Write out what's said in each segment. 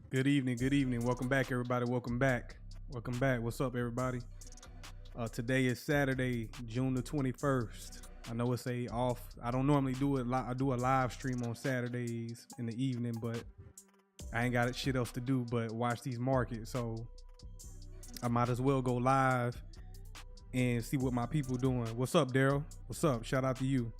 Good evening. Good evening. Welcome back, everybody. Welcome back. Welcome back. What's up, everybody? Today is Saturday, June the 21st. I know it's a off. I don't normally do it. I do a live stream on Saturdays in the evening, but I ain't got shit else to do but watch these markets. So I might as well go live and see what my people doing. What's up, Daryl? What's up? Shout out to you.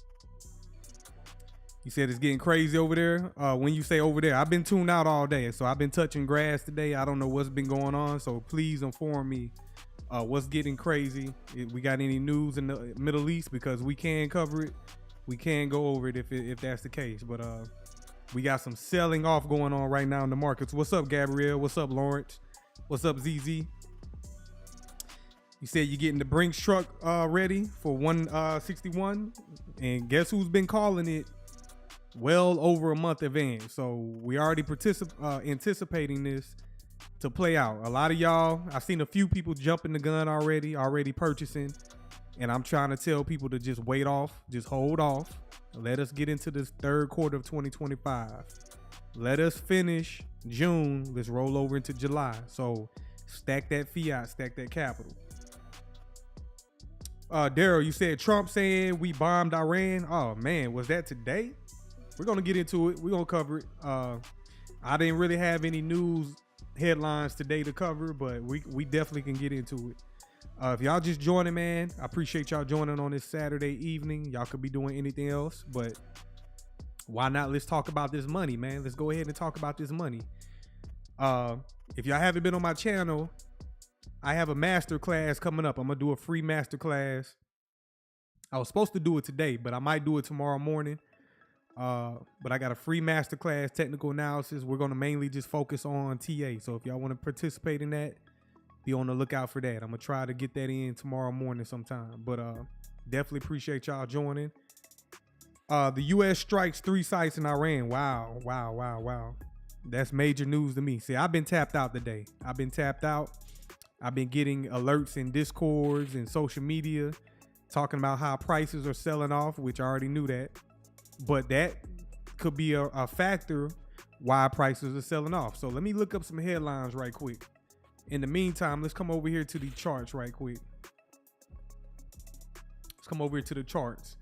You said it's getting crazy over there. When you say over there, I've been tuned out all day. So I've been touching grass today. I don't know what's been going on. So please inform me what's getting crazy. If we got any news in the Middle East, because we can cover it. We can go over it if that's the case. But we got some selling off going on right now in the markets. What's up, Gabrielle? What's up, Lawrence? What's up, ZZ? You said you're getting the Brinks truck ready for 161. And guess who's been calling it well over a month advance? So we already anticipating this to play out. A lot of y'all, I've seen a few people jumping the gun already purchasing, and I'm trying to tell people to just wait off, just hold off. Let us get into this third quarter of 2025. Let us finish June. Let's roll over into July. So stack that fiat, stack that capital. Daryl, you said Trump saying we bombed Iran. Oh man, was that today? We're going to get into it. We're going to cover it. I didn't really have any news headlines today to cover, but we definitely can get into it. If y'all just joining, man, I appreciate y'all joining on this Saturday evening. Y'all could be doing anything else, but why not? Let's talk about this money, man. Let's go ahead and talk about this money. If y'all haven't been on my channel, I have a master class coming up. I'm going to do a free master class. I was supposed to do it today, but I might do it tomorrow morning. But I got a free masterclass technical analysis. We're going to mainly just focus on TA. So if y'all want to participate in that, be on the lookout for that. I'm going to try to get that in tomorrow morning sometime. But definitely appreciate y'all joining. The U.S. strikes 3 sites in Iran. Wow. That's major news to me. See, I've been tapped out today. I've been getting alerts in Discords and social media talking about how prices are selling off, which I already knew that. But that could be a factor why prices are selling off. So let me look up some headlines right quick. In the meantime, let's come over here to the charts right quick. Let's come over here to the charts.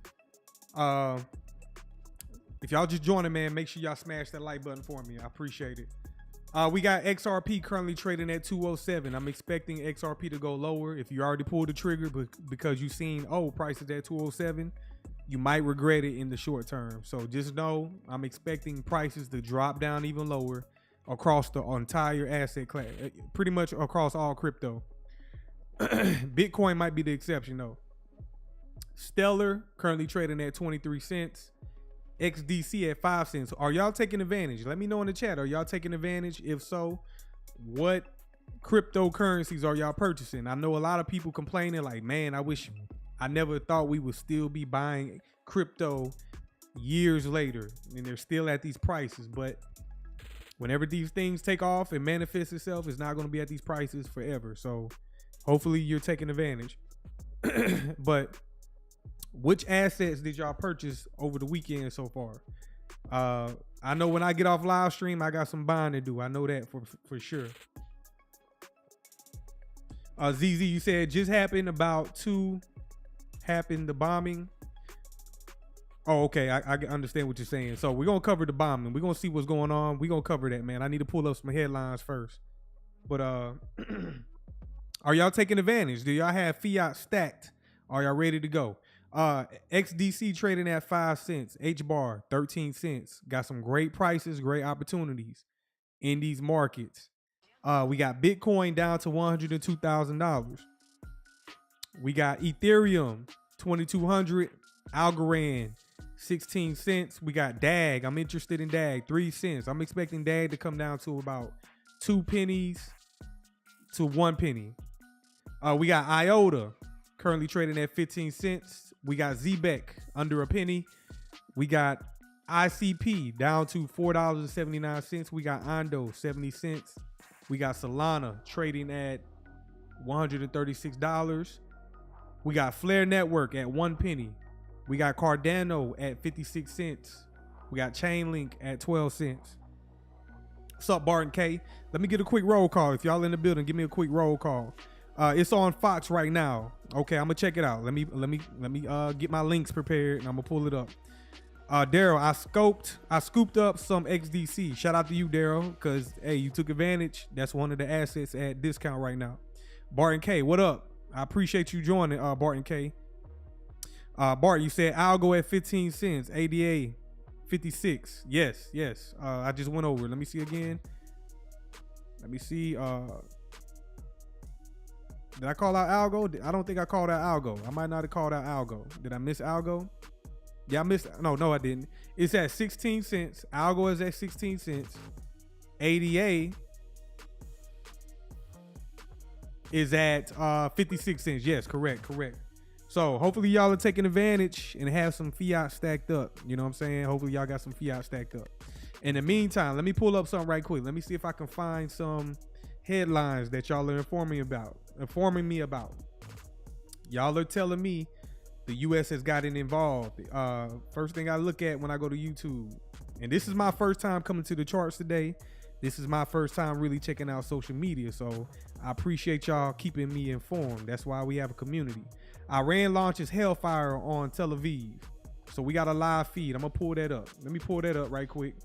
If y'all just joining, man, make sure y'all smash that like button for me. I appreciate it. We got XRP currently trading at 207. I'm expecting XRP to go lower. If you already pulled the trigger because you've seen, prices at 207, you might regret it in the short term. So just know I'm expecting prices to drop down even lower across the entire asset class, pretty much across all crypto. Bitcoin might be the exception though. Stellar currently trading at 23 cents. XDC at 5 cents. Are y'all taking advantage? Let me know in the chat. Are y'all taking advantage? If so, what cryptocurrencies are y'all purchasing? I know a lot of people complaining like, man, I never thought we would still be buying crypto years later and they're still at these prices. But whenever these things take off and manifest itself, it's not going to be at these prices forever. So hopefully you're taking advantage. But which assets did y'all purchase over the weekend so far? I know when I get off live stream, I got some buying to do. I know that for sure. ZZ, you said just happened the bombing. Oh, okay. I understand what you're saying. So we're going to cover the bombing. We're going to see what's going on. We're going to cover that, man. I need to pull up some headlines first. But are y'all taking advantage? Do y'all have fiat stacked? Are y'all ready to go? XDC trading at 5 cents. HBAR 13 cents. Got some great prices, great opportunities in these markets. We got Bitcoin down to $102,000. We got Ethereum, 2,200. Algorand, 16 cents. We got DAG. I'm interested in DAG, 3 cents. I'm expecting DAG to come down to about 2 pennies to 1 penny. We got IOTA, currently trading at 15 cents. We got ZBEC, under a penny. We got ICP, down to $4.79. We got Ondo, 70 cents. We got Solana, trading at $136. We got Flare Network at 1 penny. We got Cardano at 56 cents. We got Chainlink at 12 cents. What's up, Barton K? Let me get a quick roll call. If y'all in the building, give me a quick roll call. It's on Fox right now. Okay, I'm gonna check it out. Let me get my links prepared and I'm gonna pull it up. Daryl, I scooped up some XDC. Shout out to you, Daryl, because hey, you took advantage. That's one of the assets at discount right now. Barton K, what up? I appreciate you joining, Barton K. Bart, you said Algo at 15 cents. ADA 56. Yes. I just went over it. Let me see again. Let me see. Did I call out Algo? I don't think I called out Algo. I might not have called out Algo. Did I miss Algo? Yeah, I missed. No, I didn't. It's at 16 cents. Algo is at 16 cents. ADA is at 56 cents. Yes, correct. So hopefully y'all are taking advantage and have some fiat stacked up. You know what I'm saying? Hopefully y'all got some fiat stacked up. In the meantime, let me pull up something right quick. Let me see if I can find some headlines that y'all are informing me about. Y'all are telling me the U.S. has gotten involved. First thing I look at when I go to YouTube, and this is my first time coming to the charts today. This is my first time really checking out social media. So I appreciate y'all keeping me informed. That's why we have a community. Iran launches Hellfire on Tel Aviv. So we got a live feed. I'm going to pull that up. Let me pull that up right quick.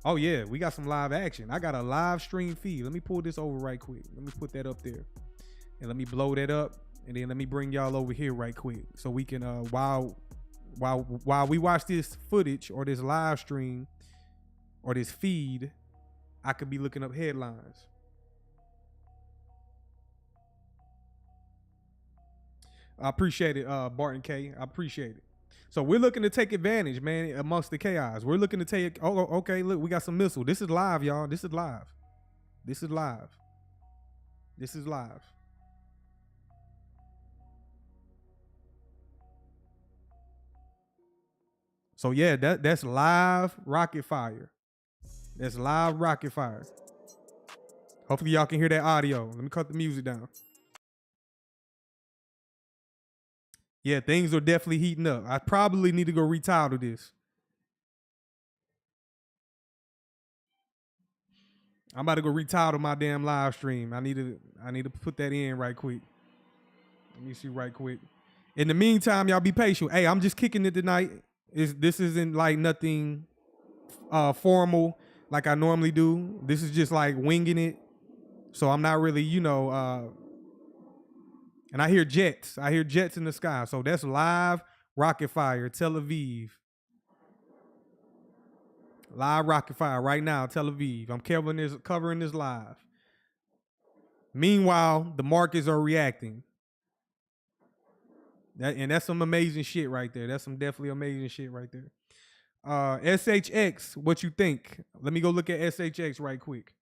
Oh, yeah. We got some live action. I got a live stream feed. Let me pull this over right quick. Let me put that up there. And let me blow that up. And then let me bring y'all over here right quick. So we can, while we watch this footage or this live stream or this feed, I could be looking up headlines. I appreciate it, Barton K. I appreciate it. So we're looking to take advantage, man, amongst the chaos. We're looking to take, okay, look, we got some missile. This is live, y'all. This is live. So yeah, that's live rocket fire. That's live rocket fire. Hopefully y'all can hear that audio. Let me cut the music down. Yeah, things are definitely heating up. I probably need to go retitle this. I'm about to go retitle my damn live stream. I need to put that in right quick. Let me see right quick. In the meantime, y'all be patient. Hey, I'm just kicking it tonight. This isn't like nothing formal like I normally do. This is just like winging it. So I'm not really, and I hear jets. I hear jets in the sky. So that's live rocket fire, Tel Aviv. Live rocket fire right now, Tel Aviv. I'm covering this live. Meanwhile, the markets are reacting. That's some amazing shit right there. That's some definitely amazing shit right there. SHX, what you think? Let me go look at SHX right quick.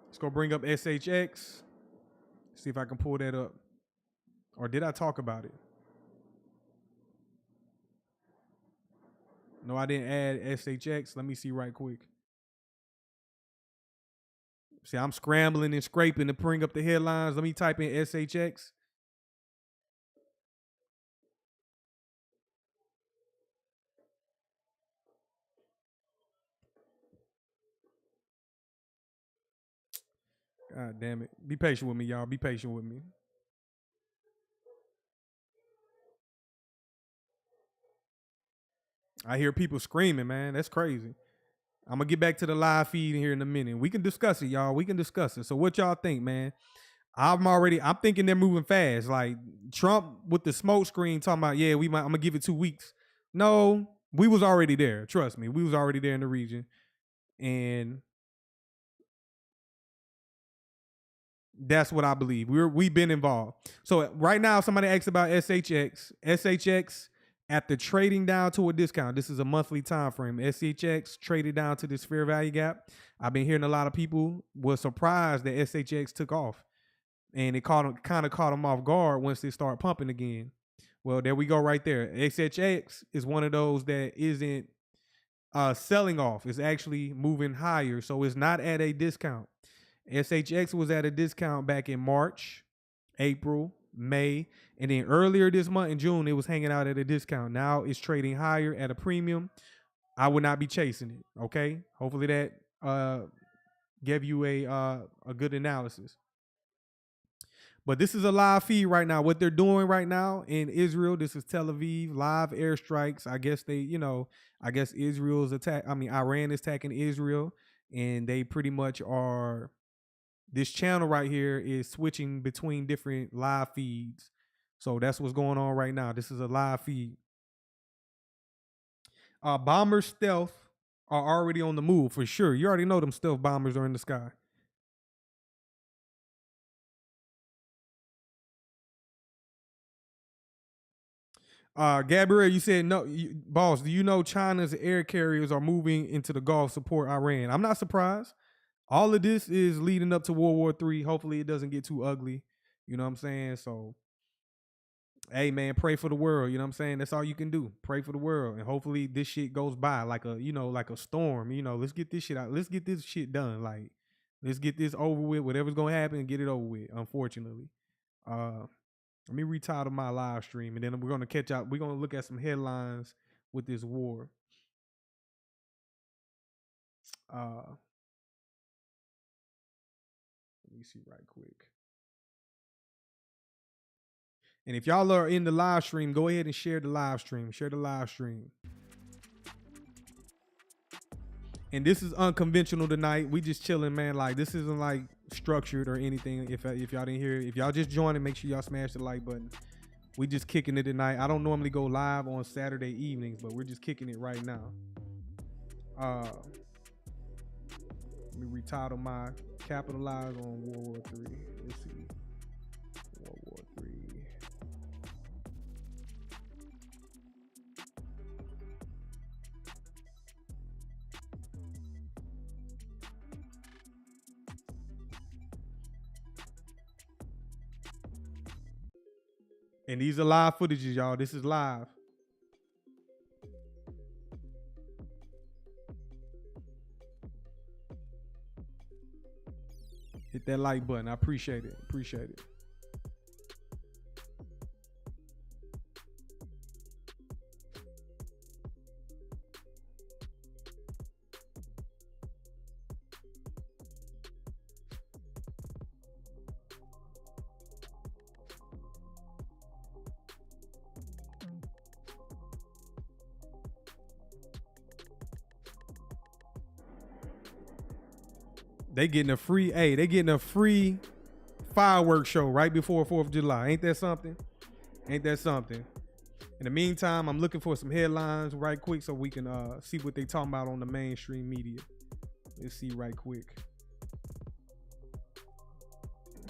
Let's go bring up SHX. See if I can pull that up. Or did I talk about it? No, I didn't add SHX. Let me see right quick. See, I'm scrambling and scraping to bring up the headlines. Let me type in SHX. God damn it. Be patient with me, y'all. Be patient with me. I hear people screaming, man. That's crazy. I'm going to get back to the live feed here in a minute. We can discuss it, y'all. We can discuss it. So what y'all think, man? I'm thinking they're moving fast. Like Trump with the smoke screen talking about, yeah, I'm going to give it 2 weeks. No, we was already there. Trust me. We was already there in the region. And That's what I believe. We've been involved. So right now, somebody asked about SHX. SHX after trading down to a discount. This is a monthly time frame. SHX traded down to this fair value gap. I've been hearing a lot of people were surprised that SHX took off, and it kind of caught them off guard once they start pumping again. Well, there we go right there. SHX is one of those that isn't selling off. It's actually moving higher, so it's not at a discount. SHX was at a discount back in March, April, May, and then earlier this month in June, it was hanging out at a discount. Now it's trading higher at a premium. I would not be chasing it. Okay, hopefully that gave you a good analysis. But this is a live feed right now. What they're doing right now in Israel, this is Tel Aviv, live airstrikes. I guess I guess Israel's Iran is attacking Israel, and they pretty much are. This channel right here is switching between different live feeds. So that's what's going on right now. This is a live feed. Bomber stealth are already on the move for sure. You already know them stealth bombers are in the sky. Gabrielle, you said no, boss. Do you know China's air carriers are moving into the Gulf support Iran? I'm not surprised. All of this is leading up to World War III. Hopefully, it doesn't get too ugly. You know what I'm saying? So, hey man, pray for the world. You know what I'm saying? That's all you can do. Pray for the world, and hopefully, this shit goes by like a storm. Let's get this shit out. Let's get this shit done. Like, let's get this over with. Whatever's gonna happen, get it over with. Unfortunately, let me retitle my live stream, and then we're gonna catch up. We're gonna look at some headlines with this war. Let me see right quick. And if y'all are in the live stream, go ahead and share the live stream. Share the live stream. And this is unconventional tonight. We just chilling, man. Like, this isn't like structured or anything. If y'all didn't hear, if y'all just joined, make sure y'all smash the like button. We just kicking it tonight. I don't normally go live on Saturday evenings, but we're just kicking it right now. Let me retitle my capitalize on World War III. Let's see. World War III. And these are live footages, y'all. This is live. Hit that like button. I appreciate it. Appreciate it. They getting a free fireworks show right before 4th of July. Ain't that something? Ain't that something? In the meantime, I'm looking for some headlines right quick so we can see what they talking about on the mainstream media. Let's see right quick.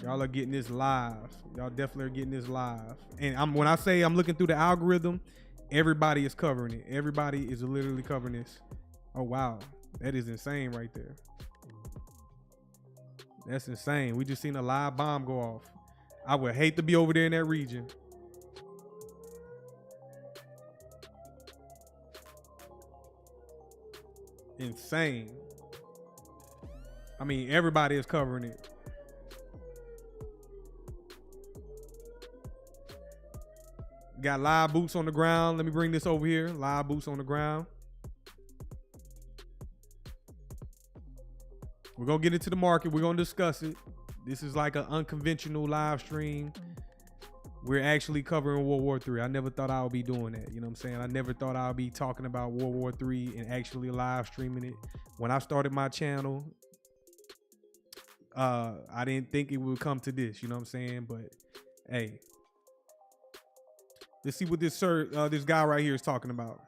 Y'all are getting this live. Y'all definitely are getting this live. And when I say I'm looking through the algorithm, everybody is covering it. Everybody is literally covering this. Oh, wow. That is insane right there. That's insane. We just seen a live bomb go off. I would hate to be over there in that region. Insane. I mean, everybody is covering it. Got live boots on the ground. Let me bring this over here. Live boots on the ground. We're going to get into the market. We're going to discuss it. This is like an unconventional live stream. We're actually covering World War III. I never thought I would be doing that. You know what I'm saying? I never thought I would be talking about World War III and actually live streaming it. When I started my channel, I didn't think it would come to this. You know what I'm saying? But, hey. Let's see what this guy right here is talking about.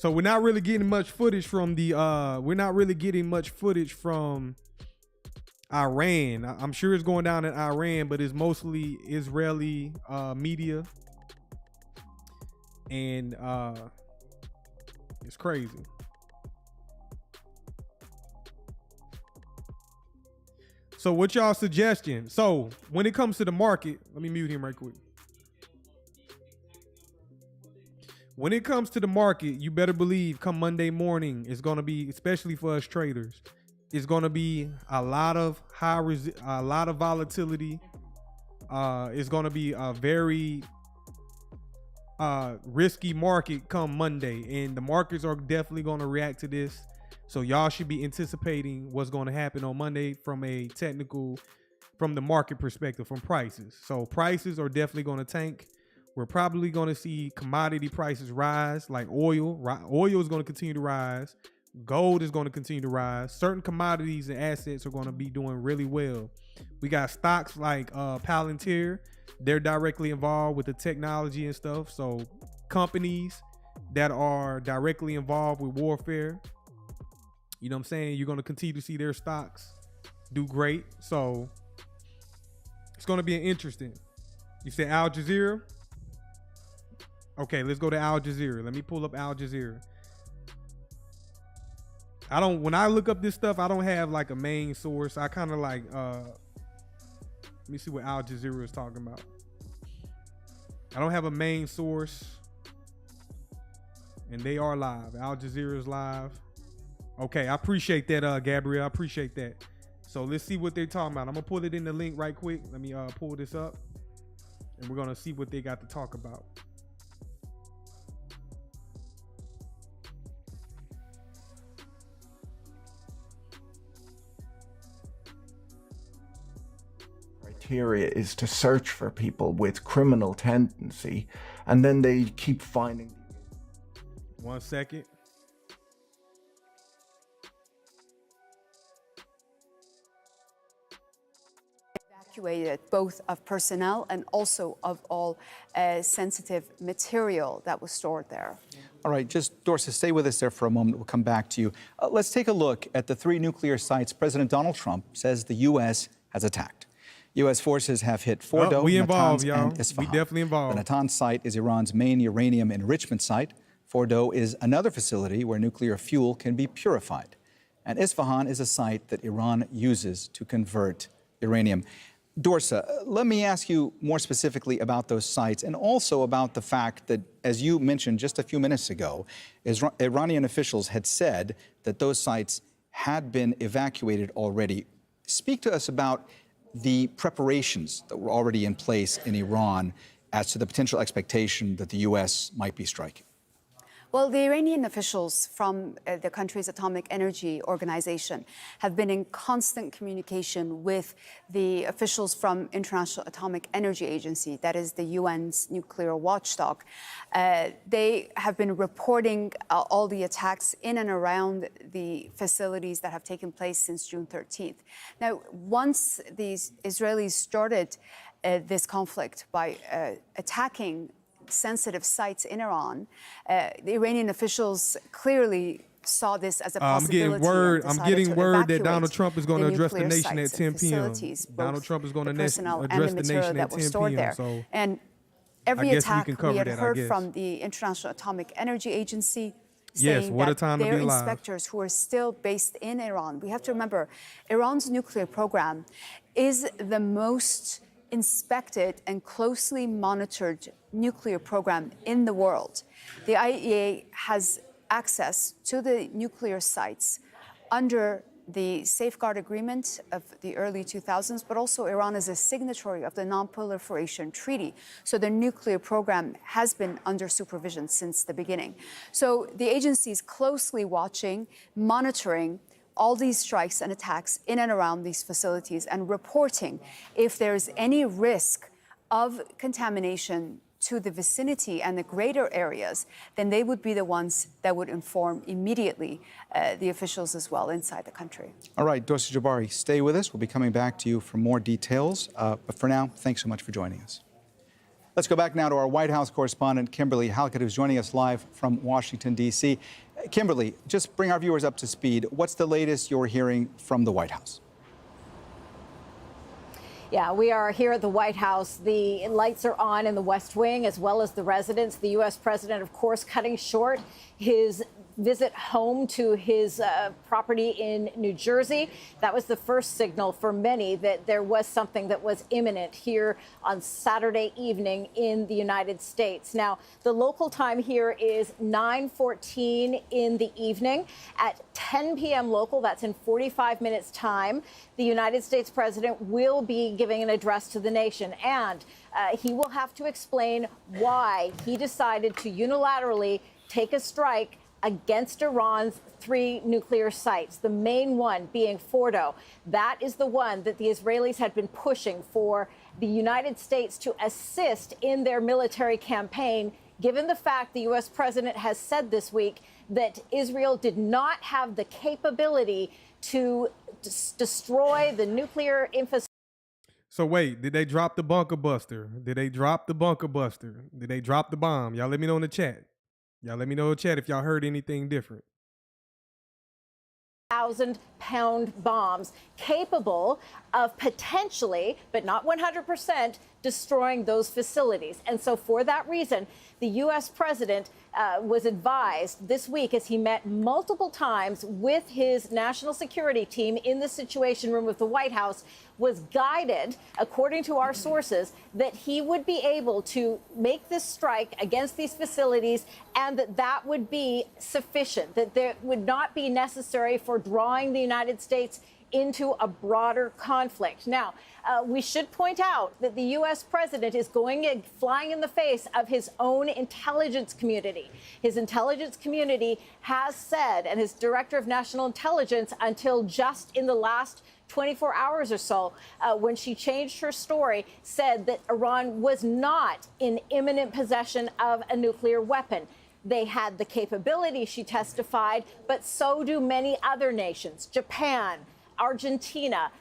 So we're not really getting much footage from the Iran. I'm sure it's going down in Iran, but it's mostly Israeli media. And it's crazy. So what y'all suggestion? So when it comes to the market, let me mute him right quick. When it comes to the market, you better believe come Monday morning, it's going to be, especially for us traders, it's going to be a lot of a lot of volatility. It's going to be a very risky market come Monday, and the markets are definitely going to react to this. So y'all should be anticipating what's going to happen on Monday from a technical, from the market perspective, from prices. So prices are definitely going to tank. We're probably going to see commodity prices rise, like oil. Oil is going to continue to rise. Gold is going to continue to rise. Certain commodities and assets are going to be doing really well. We got stocks like Palantir. They're directly involved with the technology and stuff. So companies that are directly involved with warfare, you know what I'm saying? You're going to continue to see their stocks do great. So it's going to be interesting. You said Al Jazeera? Okay, let's go to Al Jazeera. Let me pull up Al Jazeera. When I look up this stuff, I don't have like a main source. I kind of like, let me see what Al Jazeera is talking about. I don't have a main source. And they are live. Al Jazeera is live. Okay, I appreciate that, Gabrielle. I appreciate that. So let's see what they're talking about. I'm going to pull it in the link right quick. Let me pull this up. And we're going to see what they got to talk about. Criteria is to search for people with criminal tendency, and then they keep finding. 1 second. Evacuated both of personnel and also of all sensitive material that was stored there. All right, just Dorsa, stay with us there for a moment. We'll come back to you. Let's take a look at the 3 nuclear sites President Donald Trump says the U.S. has attacked. U.S. forces have hit Fordo, we involved, Natanz, y'all. and Isfahan. We definitely involved. The Natanz site is Iran's main uranium enrichment site. Fordo is another facility where nuclear fuel can be purified. And Isfahan is a site that Iran uses to convert uranium. Dorsa, let me ask you more specifically about those sites and also about the fact that, as you mentioned just a few minutes ago, Iranian officials had said that those sites had been evacuated already. Speak to us about the preparations that were already in place in Iran as to the potential expectation that the U.S. might be striking. Well, the Iranian officials from the country's Atomic Energy Organization have been in constant communication with the officials from International Atomic Energy Agency, that is the UN's nuclear watchdog. They have been reporting all the attacks in and around the facilities that have taken place since June 13th. Now, once these Israelis started this conflict by attacking sensitive sites in Iran, the Iranian officials clearly saw this as a possibility. I'm getting word that Donald Trump is going to address the nation at 10 p.m. Donald Trump is going to address the nation at 10 p.m. So, and every attack we had heard that, from the International Atomic Energy Agency saying that their inspectors who are still based in Iran. We have to remember, Iran's nuclear program is the most inspected and closely monitored nuclear program in the world. The IAEA has access to the nuclear sites under the Safeguard Agreement of the early 2000s, but also Iran is a signatory of the Non-Proliferation Treaty. So the nuclear program has been under supervision since the beginning. So the agency is closely watching, monitoring all these strikes and attacks in and around these facilities and reporting if there's any risk of contamination to the vicinity and the greater areas, then they would be the ones that would inform immediately the officials as well inside the country. All right, Dorsa Jabari, stay with us. We'll be coming back to you for more details. But for now, thanks so much for joining us. Let's go back now to our White House correspondent, Kimberly Halkett, who's joining us live from Washington, D.C. Kimberly, just bring our viewers up to speed. What's the latest you're hearing from the White House? Yeah, we are here at the White House. The lights are on in the West Wing, as well as the residence. The U.S. president, of course, cutting short his visit home to his property in New Jersey. That was the first signal for many that there was something that was imminent here on Saturday evening in the United States. Now, the local time here is 9:14 in the evening. At 10 p.m. local, that's in 45 minutes time, the United States president will be giving an address to the nation, and he will have to explain why he decided to unilaterally take a strike against Iran's 3 nuclear sites, the main one being Fordo. That is the one that the Israelis had been pushing for the United States to assist in their military campaign, given the fact the U.S. president has said this week that Israel did not have the capability to destroy the nuclear infrastructure. So wait, did they drop the bunker buster? Did they drop the bunker buster? Did they drop the bomb? Y'all let me know in the chat. Y'all let me know in the chat if y'all heard anything different. 1,000-pound bombs capable of potentially, but not 100%, destroying those facilities. And so for that reason, the U.S. president was advised this week, as he met multiple times with his national security team in the Situation Room of the White House, was guided, according to our sources, that he would be able to make this strike against these facilities and that would be sufficient, that there would not be necessary for drawing the United States into a broader conflict. Now, we should point out that the U.S. president is flying in the face of his own intelligence community. His intelligence community has said, and his director of national intelligence, until just in the last 24 hours or so, when she changed her story, said that Iran was not in imminent possession of a nuclear weapon. They had the capability, she testified, but so do many other nations, Japan, Argentina,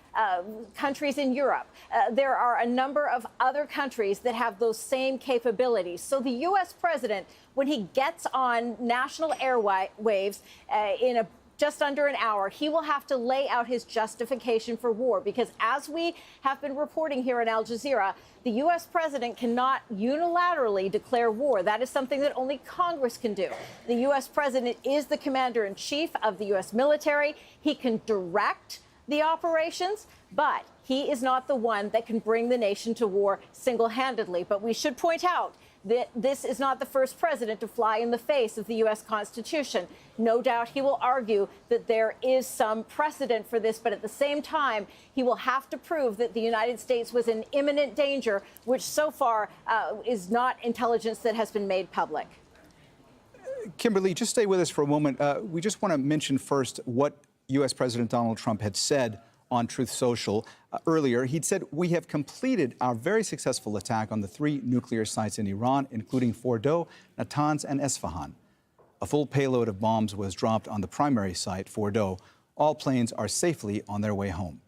countries in Europe. There are a number of other countries that have those same capabilities. So the U.S. president, when he gets on national airwaves in just under an hour, he will have to lay out his justification for war, because as we have been reporting here at Al Jazeera, the U.S. president cannot unilaterally declare war. That is something that only Congress can do. The U.S. president is the commander-in-chief of the U.S. military. He can direct the operations, but he is not the one that can bring the nation to war single-handedly. But we should point out that this is not the first president to fly in the face of the U.S. Constitution. No doubt he will argue that there is some precedent for this, but at the same time, he will have to prove that the United States was in imminent danger, which so far is not intelligence that has been made public. Kimberly, just stay with us for a moment. We just want to mention first what U.S. President Donald Trump had said on Truth Social earlier. He'd said, "We have completed our very successful attack on the 3 nuclear sites in Iran, including Fordo, Natanz, and Esfahan. A full payload of bombs was dropped on the primary site, Fordo. All planes are safely on their way home.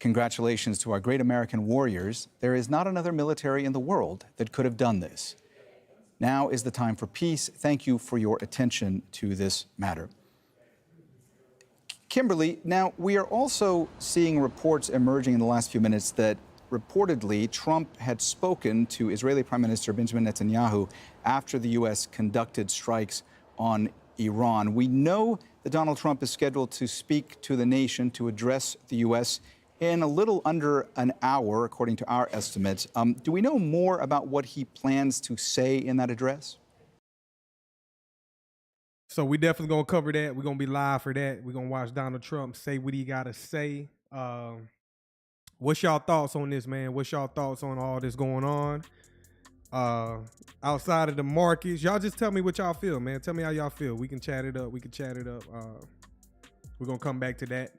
Congratulations to our great American warriors. There is not another military in the world that could have done this. Now is the time for peace. Thank you for your attention to this matter." Kimberly, now we are also seeing reports emerging in the last few minutes that reportedly Trump had spoken to Israeli Prime Minister Benjamin Netanyahu after the U.S. conducted strikes on Iran. We know that Donald Trump is scheduled to speak to the nation, to address the U.S. in a little under an hour, according to our estimates. Do we know more about what he plans to say in that address? So we definitely gonna cover that. We're gonna be live for that. We're gonna watch Donald Trump say what he gotta say. What's y'all thoughts on this, man? What's y'all thoughts on all this going on? Outside of the markets, y'all just tell me what y'all feel, man. Tell me how y'all feel. We can chat it up. We're gonna come back to that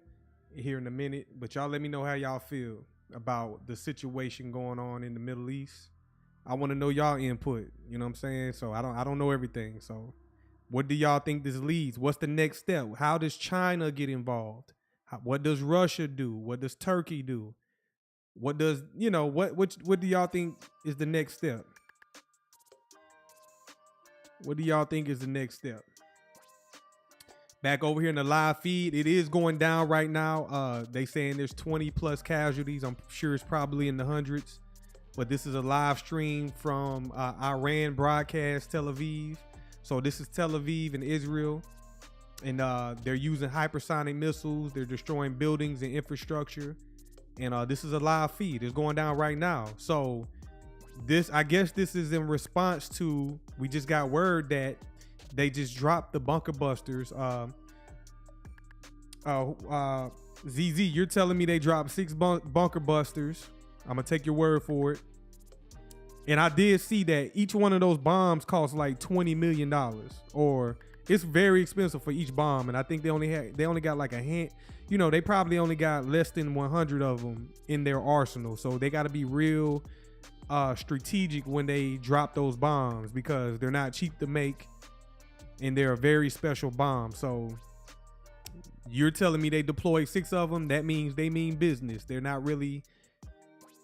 here in a minute. But y'all let me know how y'all feel about the situation going on in the Middle East. I want to know y'all input. You know what I'm saying? So I don't know everything. So what do y'all think this leads? What's the next step? How does China get involved? What does Russia do? What does Turkey do? What does, what do y'all think is the next step? What do y'all think is the next step? Back over here in the live feed, it is going down right now. They saying there's 20 plus casualties. I'm sure it's probably in the hundreds, but this is a live stream from Iran broadcast Tel Aviv. So this is Tel Aviv and Israel, and they're using hypersonic missiles. They're destroying buildings and infrastructure, and this is a live feed. It's going down right now. So I guess this is in response to, we just got word that they just dropped the bunker busters. ZZ, you're telling me they dropped 6 bunker busters. I'm gonna take your word for it. And I did see that each one of those bombs cost like $20 million, or it's very expensive for each bomb. And I think they only got like a hint. They probably only got less than 100 of them in their arsenal. So they got to be real strategic when they drop those bombs, because they're not cheap to make. And they're a very special bomb. So you're telling me they deployed 6 of them? That means they mean business. They're not really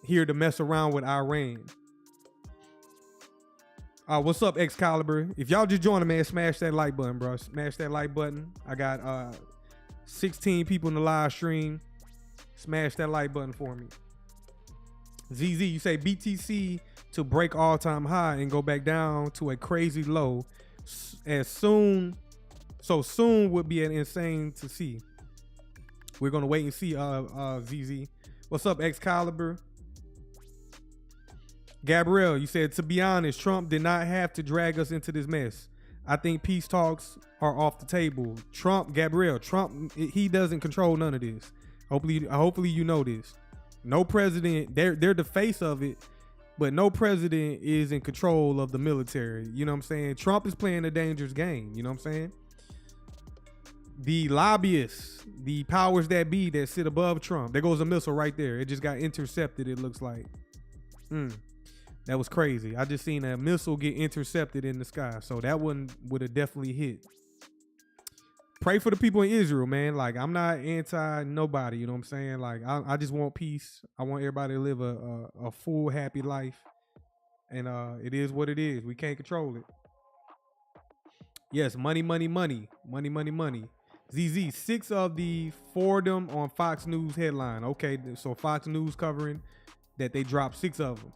here to mess around with Iran. What's up, Excalibur? If y'all just joining, man, smash that like button, bro. Smash that like button. I got 16 people in the live stream. Smash that like button for me. ZZ, you say BTC to break all-time high and go back down to a crazy low. Soon would be an insane to see. We're gonna wait and see. ZZ, what's up, Excalibur? Gabrielle, you said, to be honest, Trump did not have to drag us into this mess. I think peace talks are off the table. Gabrielle, he doesn't control none of this. Hopefully you know this. No president, they're the face of it, but no president is in control of the military. You know what I'm saying? Trump is playing a dangerous game. You know what I'm saying? The lobbyists, the powers that be that sit above Trump. There goes a missile right there. It just got intercepted, it looks like. That was crazy. I just seen a missile get intercepted in the sky. So that one would have definitely hit. Pray for the people in Israel, man. Like, I'm not anti nobody, you know what I'm saying? Like, I just want peace. I want everybody to live a full, happy life. And it is what it is. We can't control it. Yes, money, money, money. Money, money, money. ZZ, 6 of the Fordham on Fox News headline. Okay, so Fox News covering that they dropped 6 of them.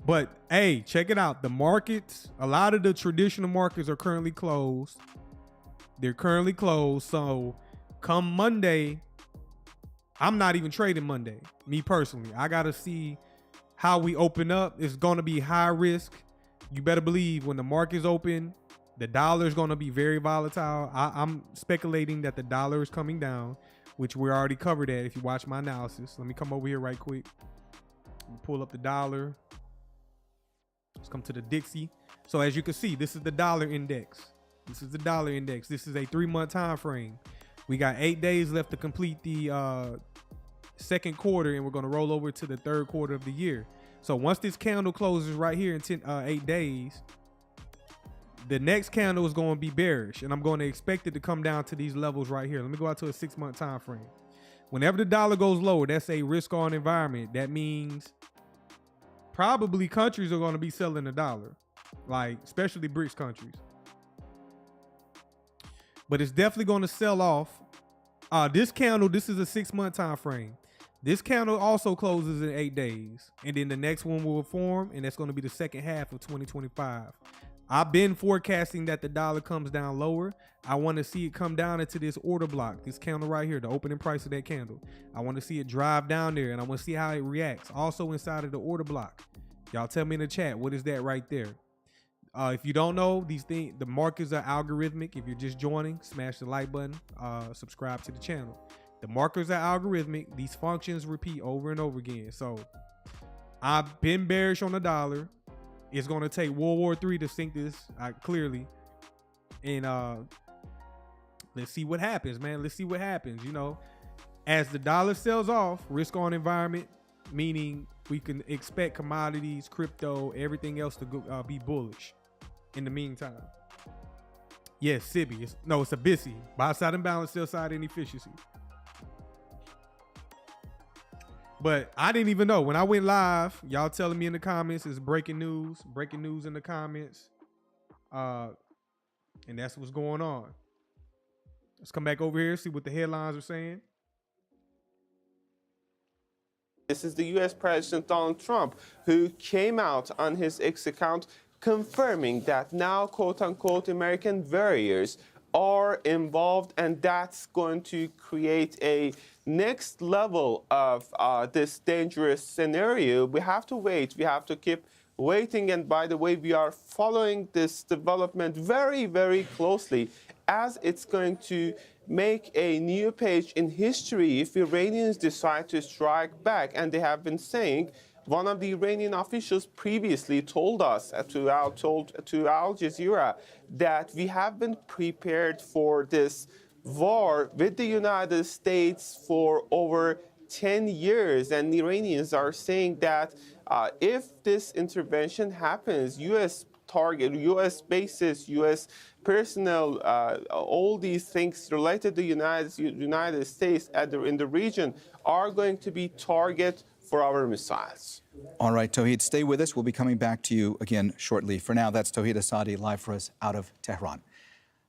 But hey, check it out. The markets, a lot of the traditional markets are currently closed. They're currently closed. So come Monday, I'm not even trading Monday. Me personally, I got to see how we open up. It's going to be high risk. You better believe when the market's open, the dollar is going to be very volatile. I'm speculating that the dollar is coming down, which we're already covered at if you watch my analysis. Let me come over here right quick. Pull up the dollar. Let's come to the Dixie. So as you can see, this is the dollar index. This is the dollar index. This is a 3-month time frame. We got 8 days left to complete the second quarter, and we're going to roll over to the third quarter of the year. So once this candle closes right here in 8 days, the next candle is going to be bearish, and I'm going to expect it to come down to these levels right here. Let me go out to a 6-month time frame. Whenever the dollar goes lower, that's a risk-on environment. That means probably countries are going to be selling the dollar, like especially BRICS countries. But it's definitely going to sell off. This candle, this is a 6-month time frame. This candle also closes in 8 days, and then the next one will form, and that's going to be the second half of 2025. I've been forecasting that the dollar comes down lower. I want to see it come down into this order block, this candle right here, the opening price of that candle. I want to see it drive down there, and I want to see how it reacts. Also inside of the order block, y'all tell me in the chat, what is that right there? If you don't know, these things, the markers are algorithmic. If you're just joining, smash the like button, subscribe to the channel. The markers are algorithmic. These functions repeat over and over again. So I've been bearish on the dollar. It's going to take World War III to sink this, clearly. And let's see what happens, man. Let's see what happens. You know, as the dollar sells off, risk on environment, meaning we can expect commodities, crypto, everything else to be bullish in the meantime. Yes, SIBI. It's a BISI. Buy side and balance, sell side and efficiency. But I didn't even know. When I went live, y'all telling me in the comments it's breaking news in the comments. And that's what's going on. Let's come back over here, see what the headlines are saying. This is the U.S. President Donald Trump, who came out on his X account confirming that now, quote-unquote, American warriors are involved, and that's going to create a next level of this dangerous scenario. We have to wait. We have to keep waiting. And by the way, we are following this development very, very closely, as it's going to make a new page in history if Iranians decide to strike back. And they have been saying, one of the Iranian officials previously told us, to Al Jazeera, that we have been prepared for this war with the United States for over 10 years. And the Iranians are saying that if this intervention happens, U.S. target, U.S. bases, U.S. personnel, all these things related to the United States in the region are going to be target for our missiles. All right, Tawhid, stay with us. We'll be coming back to you again shortly. For now, that's Tawhid Asadi live for us out of Tehran.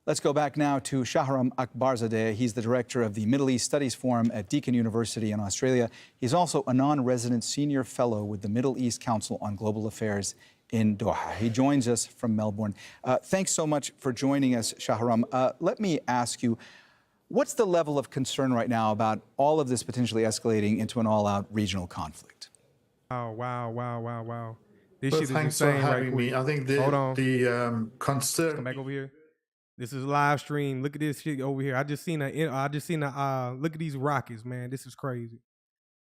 Let's go back now to Shahram Akbarzadeh. He's the director of the Middle East Studies Forum at Deakin University in Australia. He's also a non-resident senior fellow with the Middle East Council on Global Affairs in Doha. He joins us from Melbourne. Thanks so much for joining us, Shahram. Let me ask you, what's the level of concern right now about all of this potentially escalating into an all-out regional conflict? Oh, wow. This Well, shit is thanks for insane having me. I think the concern. Come back over here. This is live stream. Look at this shit over here. I just seen a look at these rockets, man. This is crazy.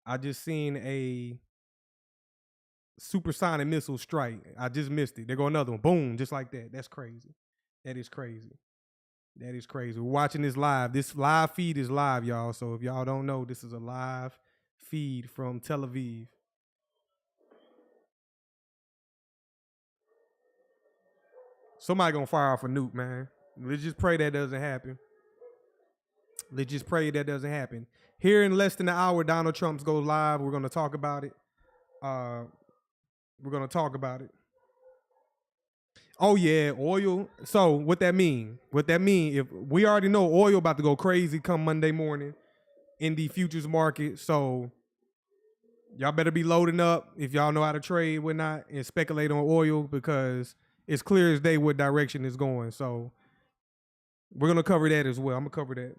I just seen a supersonic missile strike. I just missed it. There go another one. Boom, just like that. That's crazy. That is crazy. That is crazy. We're watching this live. This live feed is live, y'all. So if y'all don't know, this is a live feed from Tel Aviv. Somebody gonna fire off a nuke, man. Let's just pray that doesn't happen. Let's just pray that doesn't happen. Here in less than an hour, Donald Trump goes live. We're gonna talk about it. Oh yeah, oil. So what that mean? If we already know oil about to go crazy come Monday morning in the futures market, so y'all better be loading up if y'all know how to trade, whatnot, and speculate on oil, because it's clear as day what direction it's going. So we're gonna cover that as well. I'm gonna cover that.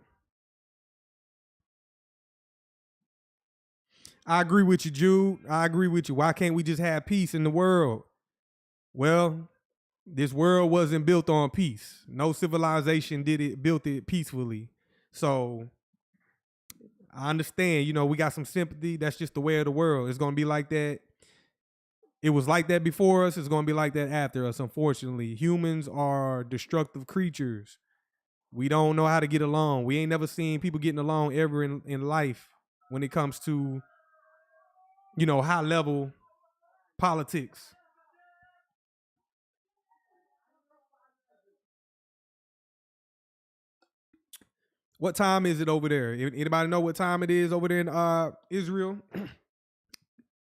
I agree with you, Jude. I agree with you. Why can't we just have peace in the world? Well, this world wasn't built on peace. No civilization built it peacefully. So I understand, we got some sympathy. That's just the way of the world. It's going to be like that. It was like that before us. It's going to be like that after us, unfortunately. Humans are destructive creatures. We don't know how to get along. We ain't never seen people getting along ever in life when it comes to, high level politics. What time is it over there? Anybody know what time it is over there in Israel?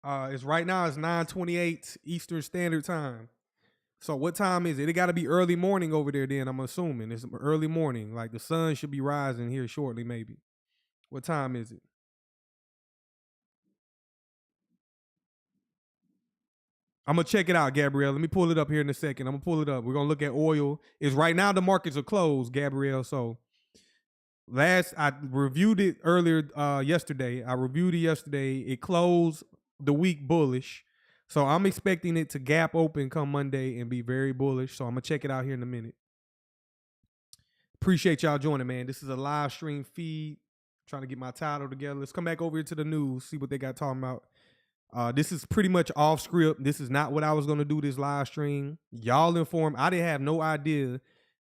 It's right now, it's 9:28 Eastern Standard Time. So what time is it? It got to be early morning over there then, I'm assuming. It's early morning. Like the sun should be rising here shortly, maybe. What time is it? I'm going to check it out, Gabrielle. Let me pull it up here in a second. I'm going to pull it up. We're going to look at oil. It's right now the markets are closed, Gabrielle. So I reviewed it earlier yesterday. It closed the week bullish. So I'm expecting it to gap open come Monday and be very bullish. So I'm going to check it out here in a minute. Appreciate y'all joining, man. This is a live stream feed. Trying to get my title together. Let's come back over here to the news, see what they got talking about. This is pretty much off script. This is not what I was going to do this live stream. Y'all informed. I didn't have no idea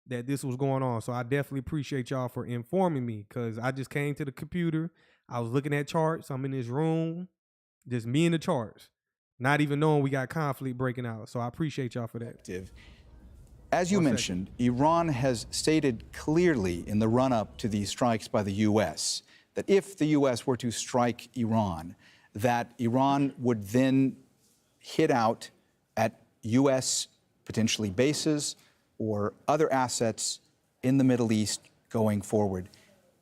that this was going on. So I definitely appreciate y'all for informing me, because I just came to the computer. I was looking at charts. I'm in this room, just me and the charts, not even knowing we got conflict breaking out. So I appreciate y'all for that. As you mentioned, Iran has stated clearly in the run-up to these strikes by the U.S. that if the U.S. were to strike Iran, that Iran would then hit out at U.S. potentially bases or other assets in the Middle East going forward.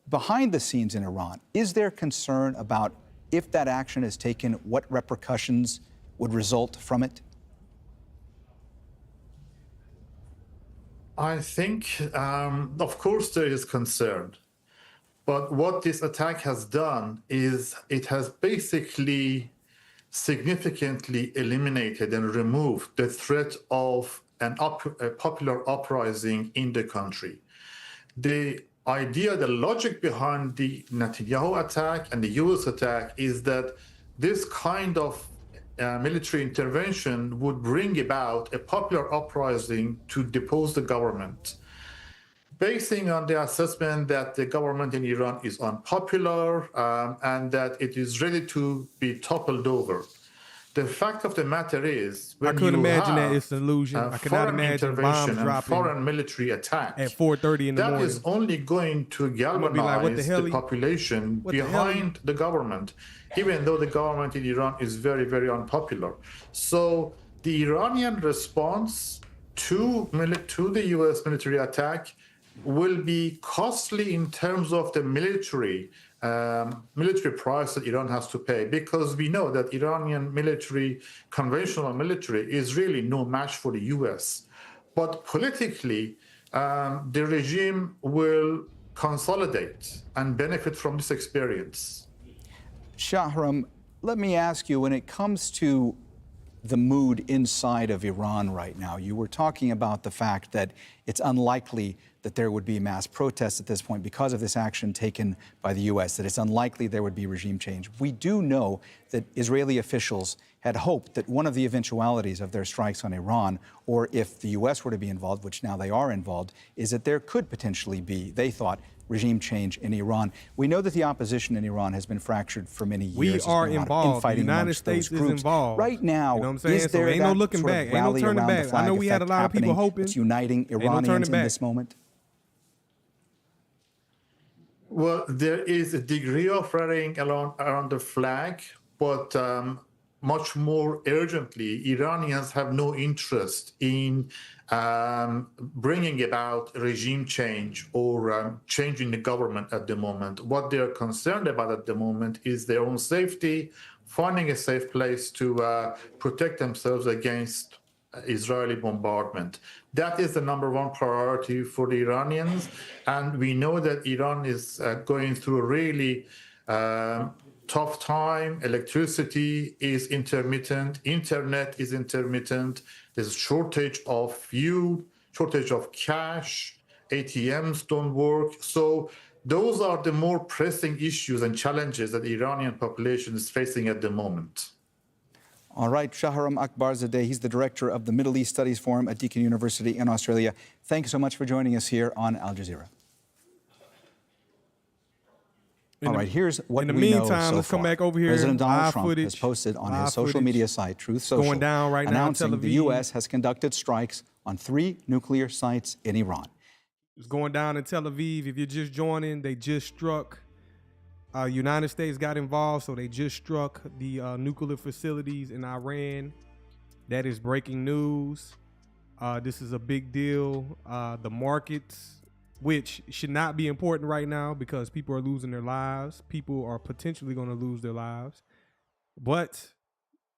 Behind the scenes in Iran, is there concern about if that action is taken, what repercussions would result from it? I think, of course, there is concern. But what this attack has done is it has basically significantly eliminated and removed the threat of a popular uprising in the country. The idea, the logic behind the Netanyahu attack and the US attack is that this kind of military intervention would bring about a popular uprising to depose the government, basing on the assessment that the government in Iran is unpopular and that it is ready to be toppled over. The fact of the matter is, when I couldn't imagine that it's an you illusion. I have cannot foreign imagine bombs intervention and dropping foreign military attack at 4:30 in the that morning. is only going to gonna be like, what the galvanize hell the population what the hell behind the government, even though the government in Iran is very, very unpopular. So the Iranian response to the US military attack will be costly in terms of the military price that Iran has to pay, because we know that Iranian military, conventional military, is really no match for the US. But politically, the regime will consolidate and benefit from this experience. Shahram, let me ask you, when it comes to the mood inside of Iran right now, you were talking about the fact that it's unlikely that there would be mass protests at this point because of this action taken by the U.S., that it's unlikely there would be regime change. We do know that Israeli officials had hoped that one of the eventualities of their strikes on Iran, or if the U.S. were to be involved, which now they are involved, is that there could potentially be, they thought, regime change in Iran. We know that the opposition in Iran has been fractured for many years. We are involved. The United States is involved. Right now, you know what I'm saying? is there so ain't no that looking sort back. of Ain't no rally turning around back. the flag I know we had a lot of people hoping. It's uniting Iranians in this moment? Well, there is a degree of rallying around the flag, but much more urgently, Iranians have no interest in bringing about regime change or changing the government at the moment. What they're concerned about at the moment is their own safety, finding a safe place to protect themselves against Israeli bombardment. That is the number one priority for the Iranians. And we know that Iran is going through a really tough time. Electricity is intermittent. Internet is intermittent. There's a shortage of fuel, shortage of cash. ATMs don't work. So those are the more pressing issues and challenges that the Iranian population is facing at the moment. All right, Shahram Akbarzadeh, he's the director of the Middle East Studies Forum at Deakin University in Australia. Thank you so much for joining us here on Al Jazeera. All right, here's what we know so far. In the meantime, let's come back over here. President Donald Trump has posted on his social media site, Truth Social, going down right now, announcing the U.S. has conducted strikes on 3 nuclear sites in Iran. It's going down in Tel Aviv. If you're just joining, they just struck. United States got involved, so they just struck the nuclear facilities in Iran. That is breaking news. This is a big deal. The markets, which should not be important right now because people are losing their lives. People are potentially going to lose their lives. But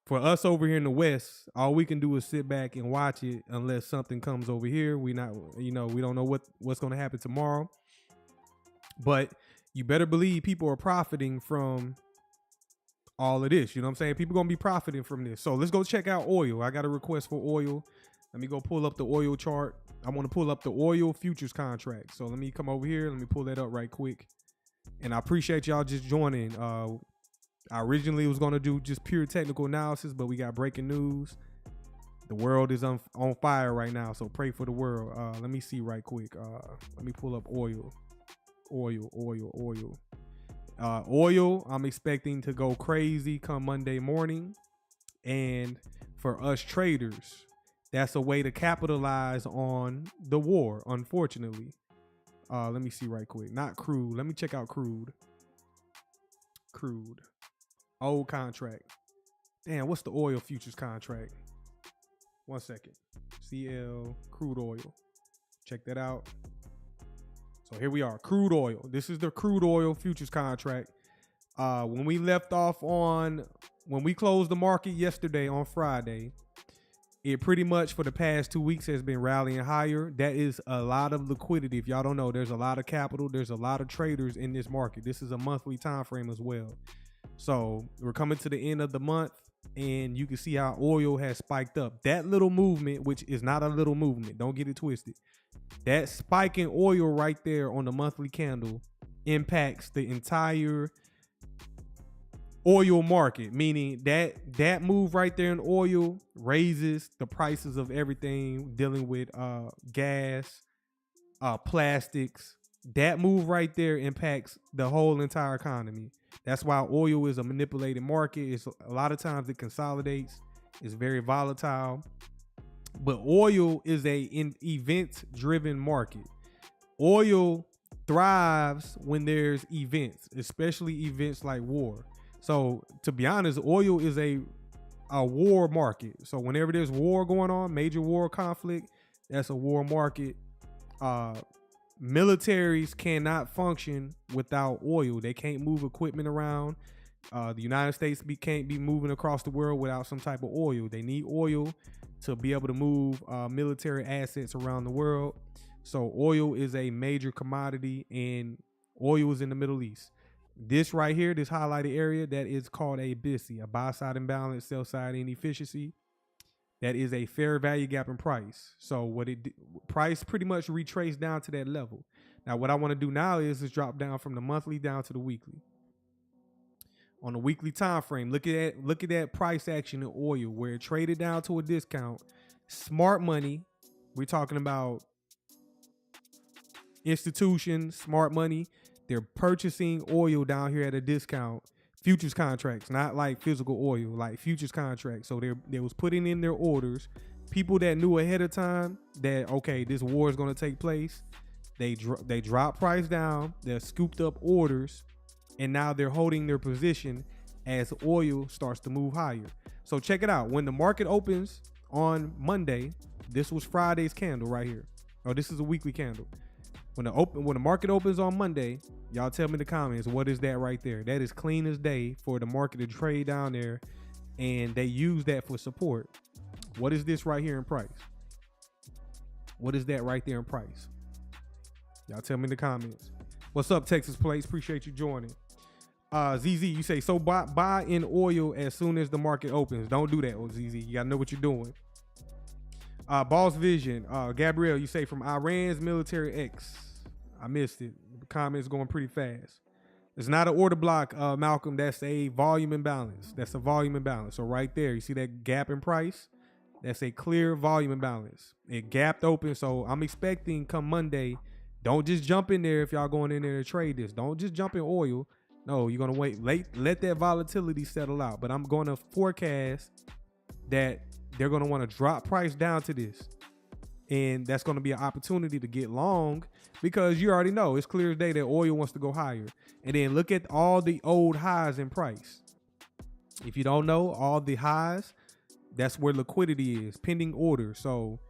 for us over here in the West, all we can do is sit back and watch it unless something comes over here. We don't know what's going to happen tomorrow. But you better believe people are profiting from all of this. You know what I'm saying? People going to be profiting from this. So let's go check out oil. I got a request for oil. Let me go pull up the oil chart. I want to pull up the oil futures contract. So let me come over here. Let me pull that up right quick. And I appreciate y'all just joining. I originally was going to do just pure technical analysis, but we got breaking news. The world is on fire right now. So pray for the world. Let me see right quick. Let me pull up oil. Oil, I'm expecting to go crazy come Monday morning. And for us traders, that's a way to capitalize on the war, unfortunately. Let me see right quick. Not crude. Let me check out crude. Old contract. Damn, what's the oil futures contract? 1 second. CL crude oil. Check that out. So here we are, crude oil. This is the crude oil futures contract. When we left off when we closed the market yesterday on Friday, it pretty much for the past 2 weeks has been rallying higher. That is a lot of liquidity. If y'all don't know, there's a lot of capital. There's a lot of traders in this market. This is a monthly time frame as well. So we're coming to the end of the month, and you can see how oil has spiked up. That little movement, which is not a little movement, don't get it twisted. That spike in oil right there on the monthly candle impacts the entire oil market, meaning that move right there in oil raises the prices of everything dealing with gas, plastics. That move right there impacts the whole entire economy. That's why oil is a manipulated market. It's a lot of times it consolidates. It's very volatile. But oil is an event-driven market. Oil thrives when there's events, especially events like war. So to be honest, oil is a war market. So whenever there's war going on, major war conflict, that's a war market. Militaries cannot function without oil. They can't move equipment around. The United States can't be moving across the world without some type of oil. They need oil to be able to move military assets around the world. So oil is a major commodity, and oil is in the Middle East. This right here, this highlighted area, that is called a BISI, a buy side imbalance, sell side inefficiency. That is a fair value gap in price. So price pretty much retraced down to that level. Now, what I want to do now is drop down from the monthly down to the weekly. On the weekly time frame, look at that price action in oil where it traded down to a discount. Smart money, we're talking about institutions, smart money. They're purchasing oil down here at a discount. Futures contracts, not like physical oil, like futures contracts. So they was putting in their orders. People that knew ahead of time that, okay, this war is going to take place, they drop price down. They're scooped up orders, and now they're holding their position as oil starts to move higher. So check it out. When the market opens on Monday, this was Friday's candle right here. Oh, this is a weekly candle. When the market opens on Monday, y'all tell me in the comments, what is that right there? That is clean as day for the market to trade down there, and they use that for support. What is this right here in price? What is that right there in price? Y'all tell me in the comments. What's up, Texas Plates? Appreciate you joining. ZZ, you say, so buy in oil as soon as the market opens. Don't do that, ZZ. You gotta know what you're doing. BOSSVISION, Gabrielle, you say from Iran's military X. I missed it. The comments going pretty fast. It's not an order block, Malcolm. That's a volume imbalance. That's a volume imbalance. So right there, you see that gap in price? That's a clear volume imbalance. It gapped open. So I'm expecting come Monday, don't just jump in there if y'all going in there to trade this. Don't just jump in oil. No, you're going to wait. Let that volatility settle out. But I'm going to forecast that they're going to want to drop price down to this. And that's going to be an opportunity to get long, because you already know it's clear as day that oil wants to go higher. And then look at all the old highs in price. If you don't know, all the highs, that's where liquidity is, pending orders. So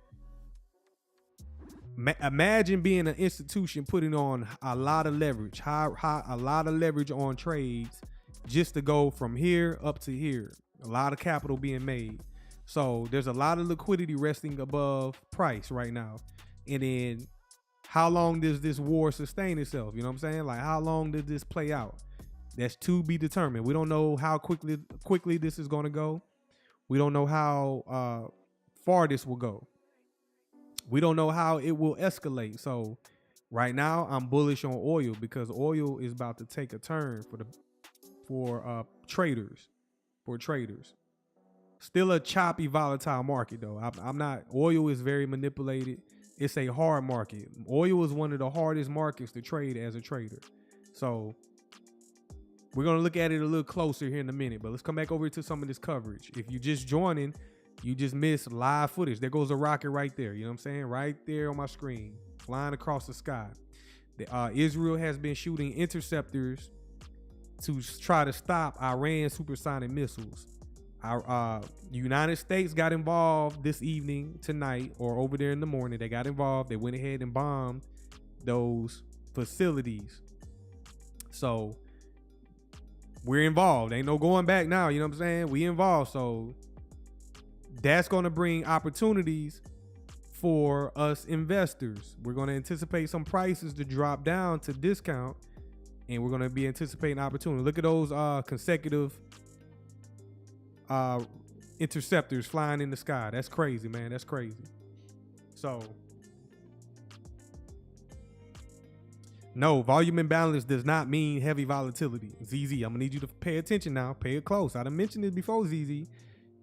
imagine being an institution putting on a lot of leverage, a lot of leverage on trades just to go from here up to here. A lot of capital being made. So there's a lot of liquidity resting above price right now. And then how long does this war sustain itself? You know what I'm saying? Like, how long does this play out? That's to be determined. We don't know how quickly this is going to go. We don't know how far this will go. We don't know how it will escalate. So right now I'm bullish on oil, because oil is about to take a turn for traders. Still a choppy, volatile market though. I'm not. Oil is very manipulated. It's a hard market. Oil is one of the hardest markets to trade as a trader. So we're gonna look at it a little closer here in a minute. But let's come back over to some of this coverage. If you just joining, you just missed live footage. There goes a rocket right there. You know what I'm saying? Right there on my screen, flying across the sky. Israel has been shooting interceptors to try to stop Iran supersonic missiles. Our United States got involved this evening, tonight, or over there in the morning. They got involved. They went ahead and bombed those facilities. So we're involved. Ain't no going back now. You know what I'm saying? We involved. So that's going to bring opportunities for us investors. We're going to anticipate some prices to drop down to discount, and we're going to be anticipating opportunity. Look at those consecutive interceptors flying in the sky. That's crazy, man. That's crazy. So no, volume imbalance does not mean heavy volatility. ZZ, I'm gonna need you to pay attention now. Pay it close. I done mentioned it before, ZZ.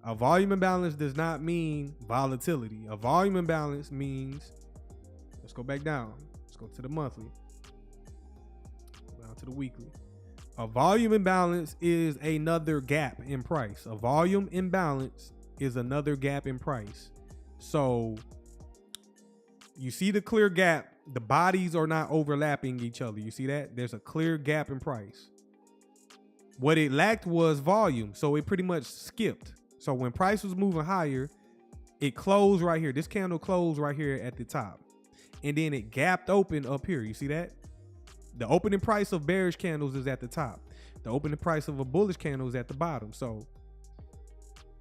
A volume imbalance does not mean volatility. A volume imbalance means, let's go back down. Let's go to the monthly. Down to the weekly. A volume imbalance is another gap in price. A volume imbalance is another gap in price. So you see the clear gap. The bodies are not overlapping each other. You see that? There's a clear gap in price. What it lacked was volume. So it pretty much skipped. So when price was moving higher, it closed right here. This candle closed right here at the top. And then it gapped open up here. You see that? The opening price of bearish candles is at the top. The opening price of a bullish candle is at the bottom. So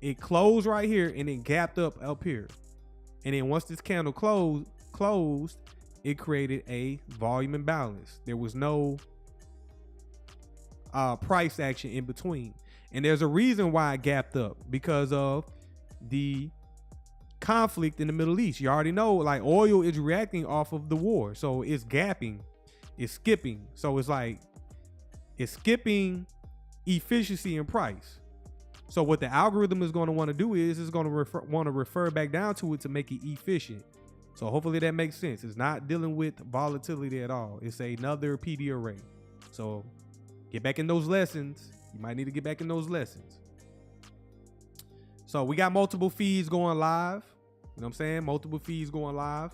it closed right here and then gapped up here. And then once this candle closed, it created a volume imbalance. There was no price action in between. And there's a reason why it gapped up, because of the conflict in the Middle East. You already know, like, oil is reacting off of the war. So it's gapping. It's skipping. So it's like, it's skipping efficiency and price. So what the algorithm is going to want to do is it's going to want to refer back down to it to make it efficient. So hopefully that makes sense. It's not dealing with volatility at all. It's another PD array. So get back in those lessons. You might need to get back in those lessons. So we got multiple feeds going live. You know what I'm saying? Multiple feeds going live.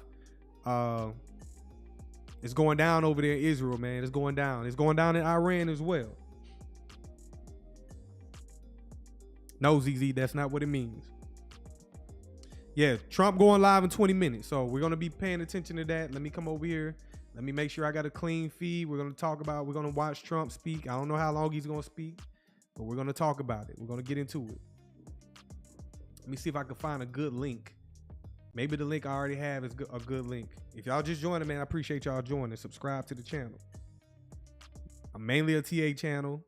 It's going down over there in Israel, man. It's going down. It's going down in Iran as well. No, ZZ, that's not what it means. Yeah, Trump going live in 20 minutes. So we're going to be paying attention to that. Let me come over here. Let me make sure I got a clean feed. We're going to watch Trump speak. I don't know how long he's going to speak, but we're going to talk about it. We're going to get into it. Let me see if I can find a good link. Maybe the link I already have is a good link. If y'all just joining, man, I appreciate y'all joining. Subscribe to the channel. I'm mainly a TA channel.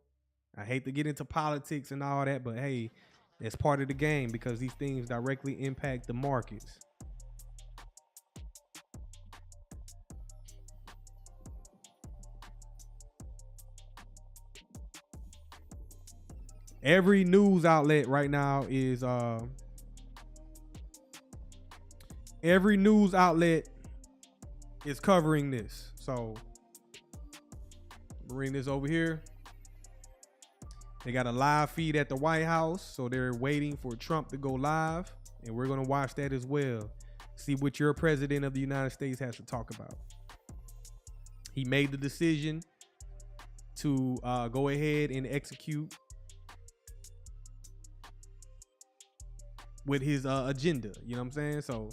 I hate to get into politics and all that, but hey, that's part of the game because these things directly impact the markets. Every news outlet right now is covering this. So bring this over here. They got a live feed at the White House, so they're waiting for Trump to go live, and we're going to watch that as well. See what your president of the United States has to talk about. He made the decision to go ahead and execute with his agenda. You know what I'm saying? So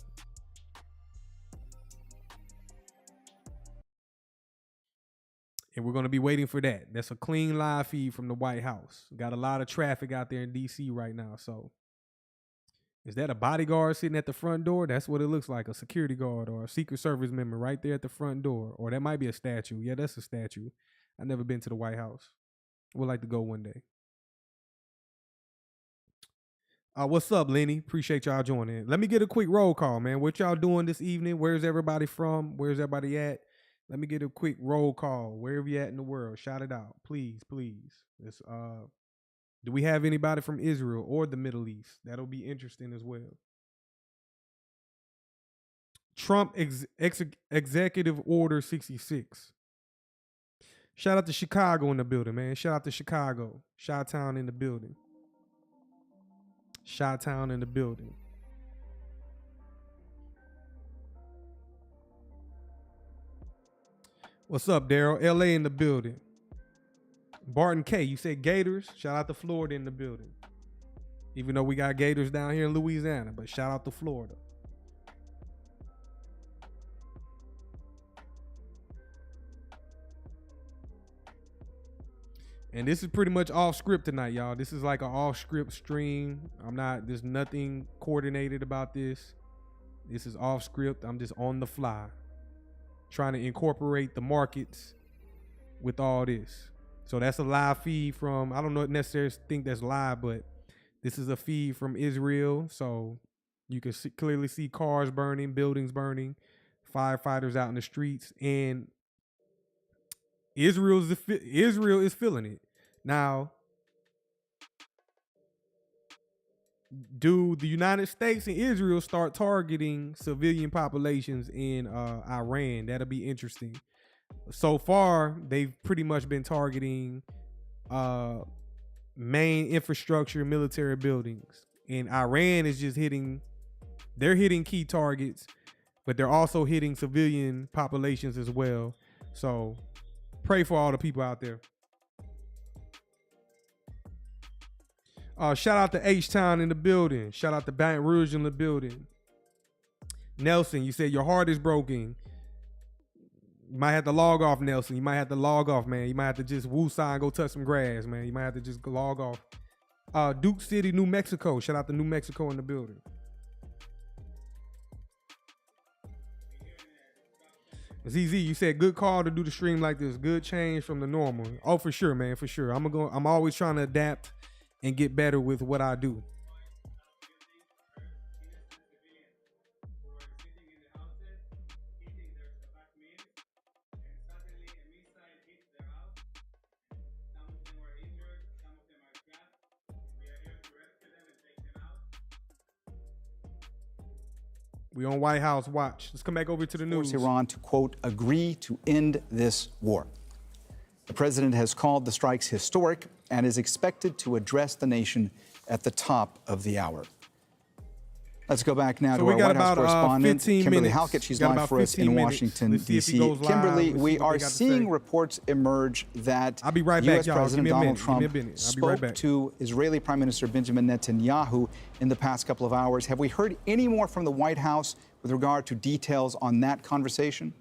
and we're going to be waiting for that. That's a clean live feed from the White House. Got a lot of traffic out there in DC right now. So is that a bodyguard sitting at the front door? That's what it looks like, a security guard or a Secret Service member right there at the front door. Or that might be a statue. Yeah, that's a statue. I've never been to the White House. Would like to go one day. What's up, Lenny? Appreciate y'all joining. Let me get a quick roll call, man. What y'all doing this evening? Where's everybody from? Where's everybody at? Let me get a quick roll call. Wherever you at in the world, shout it out. Please, please. It's, do we have anybody from Israel or the Middle East? That'll be interesting as well. Trump Executive Order 66. Shout out to Chicago in the building, man. Shout out to Chicago. Chi-Town in the building. Chi-Town in the building. What's up, Daryl? LA in the building. Barton K, you said Gators. Shout out to Florida in the building. Even though we got Gators down here in Louisiana, but shout out to Florida. And this is pretty much off script tonight, y'all. This is like an off script stream. There's nothing coordinated about this. This is off script. I'm just on the fly, trying to incorporate the markets with all this. So that's a live feed from, I don't know necessarily think that's live, but this is a feed from Israel. So you can clearly see cars burning, buildings burning, firefighters out in the streets, and Israel is feeling it. Now, do the United States and Israel start targeting civilian populations in Iran? That'll be interesting. So far, they've pretty much been targeting main infrastructure, military buildings. And Iran is just hitting key targets, but they're also hitting civilian populations as well. So pray for all the people out there. Shout out to H-Town in the building. Shout out to Baton Rouge in the building. Nelson, you said your heart is broken. You might have to log off, Nelson. You might have to log off, man. You might have to just woosah and go touch some grass, man. You might have to just log off. Duke City, New Mexico. Shout out to New Mexico in the building. ZZ, you said good call to do the stream like this. Good change from the normal. Oh, for sure, man, for sure. I'm always trying to adapt and get better with what I do. We on White House watch. Let's come back over to the news. Force Iran to, quote, agree to end this war. The president has called the strikes historic and is expected to address the nation at the top of the hour. Let's go back now to our White House correspondent, Kimberly Halkett. She's live for us in Washington, D.C. Kimberly, we are seeing reports emerge that U.S. President Donald Trump spoke to Israeli Prime Minister Benjamin Netanyahu in the past couple of hours. Have we heard any more from the White House with regard to details on that conversation?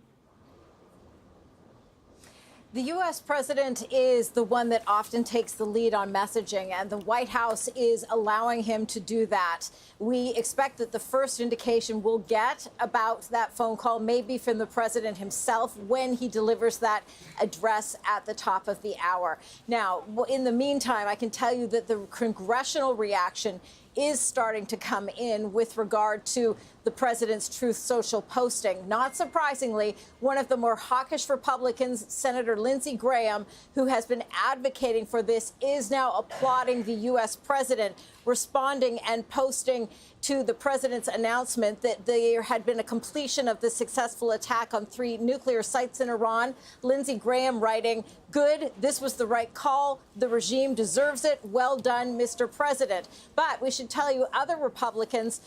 The U.S. president is the one that often takes the lead on messaging, and the White House is allowing him to do that. We expect that the first indication we'll get about that phone call may be from the president himself when he delivers that address at the top of the hour. Now, in the meantime, I can tell you that the congressional reaction is starting to come in with regard to the president's Truth Social posting. Not surprisingly, one of the more hawkish Republicans, Senator Lindsey Graham, who has been advocating for this, is now applauding the U.S. president, responding and posting to the president's announcement that there had been a completion of the successful attack on 3 nuclear sites in Iran. Lindsey Graham writing, "Good, this was the right call. The regime deserves it. Well done, Mr. President." But we should tell you, other Republicans,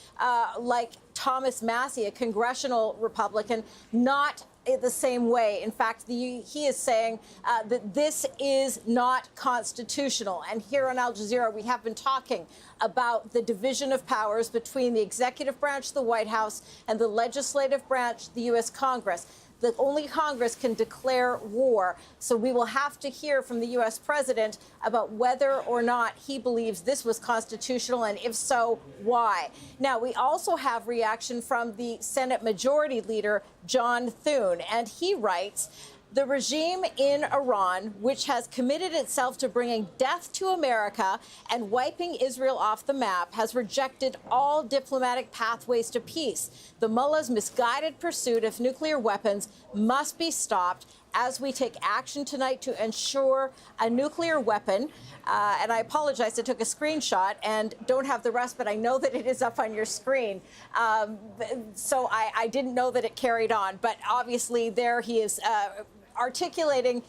like Thomas Massey, a congressional Republican, not the same way. In fact, he is saying that this is not constitutional. And here on Al Jazeera, we have been talking about the division of powers between the executive branch, the White House, and the legislative branch, the U.S. Congress. That only Congress can declare war. So we will have to hear from the U.S. president about whether or not he believes this was constitutional, and if so, why. Now, we also have reaction from the Senate Majority Leader, John Thune, and he writes, "The regime in Iran, which has committed itself to bringing death to America and wiping Israel off the map, has rejected all diplomatic pathways to peace. The mullah's misguided pursuit of nuclear weapons must be stopped as we take action tonight to ensure a nuclear weapon." And I apologize, I took a screenshot and don't have the rest, but I know that it is up on your screen. So I didn't know that it carried on. But obviously there he is articulating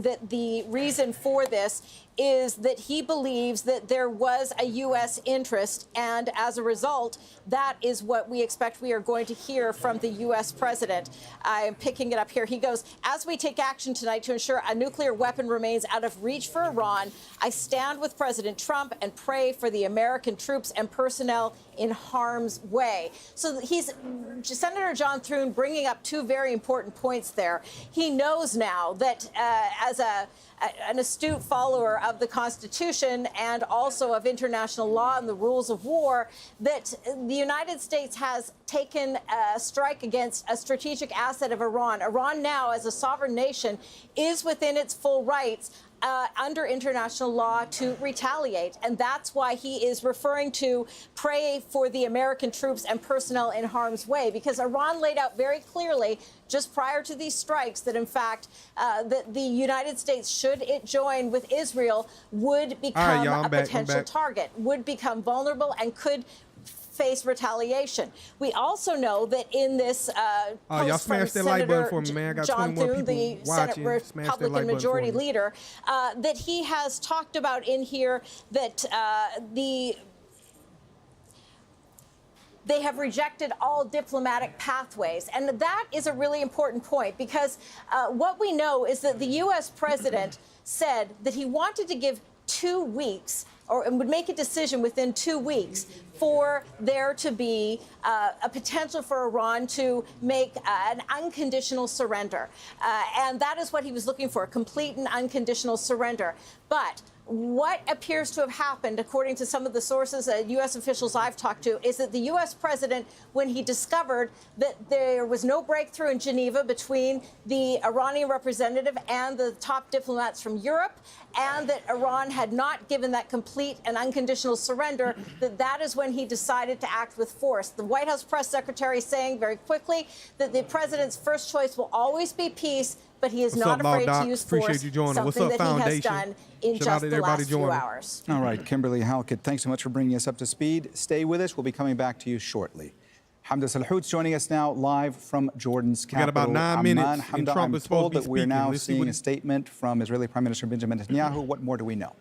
that the reason for this is that he believes that there was a U.S. interest, and as a result, that is what we expect we are going to hear from the U.S. president. I'm picking it up here. He goes, as we take action tonight to ensure a nuclear weapon remains out of reach for Iran, I stand with President Trump and pray for the American troops and personnel in harm's way. So he's, Senator John Thune, bringing up two very important points there. He knows now that as an astute follower of the Constitution and also of international law and the rules of war, that the United States has taken a strike against a strategic asset of Iran. Iran now, as a sovereign nation, is within its full rights under international law to retaliate. And that's why he is referring to pray for the American troops and personnel in harm's way, because Iran laid out very clearly just prior to these strikes that, in fact, that the United States, should it join with Israel, would become a potential target, would become vulnerable and could face retaliation. We also know that in this post from Senator John Thune, the Senate Republican Majority Leader, that he has talked about in here that they have rejected all diplomatic pathways. And that is a really important point, because what we know is that the U.S. president said that he wanted to give 2 weeks and would make a decision within 2 weeks for there to be a potential for Iran to make an unconditional surrender. And that is what he was looking for, complete and unconditional surrender. But what appears to have happened, according to some of the sources, U.S. officials I've talked to, is that the U.S. president, when he discovered that there was no breakthrough in Geneva between the Iranian representative and the top diplomats from Europe, and that Iran had not given that complete and unconditional surrender, that is when he decided to act with force. The White House press secretary saying very quickly that the president's first choice will always be peace, but he is not afraid to use force, something that he has done in just the last few hours. All right, Kimberly Halkett, thanks so much for bringing us up to speed. Stay with us. We'll be coming back to you shortly. Hamda Salhout's joining us now live from Jordan's capital, got about 9 minutes, Amman. and Hamda, Trump I'm is supposed told to be that we're speaking. now Let's see seeing what a statement from Israeli Prime Minister Benjamin Netanyahu. What more do we know?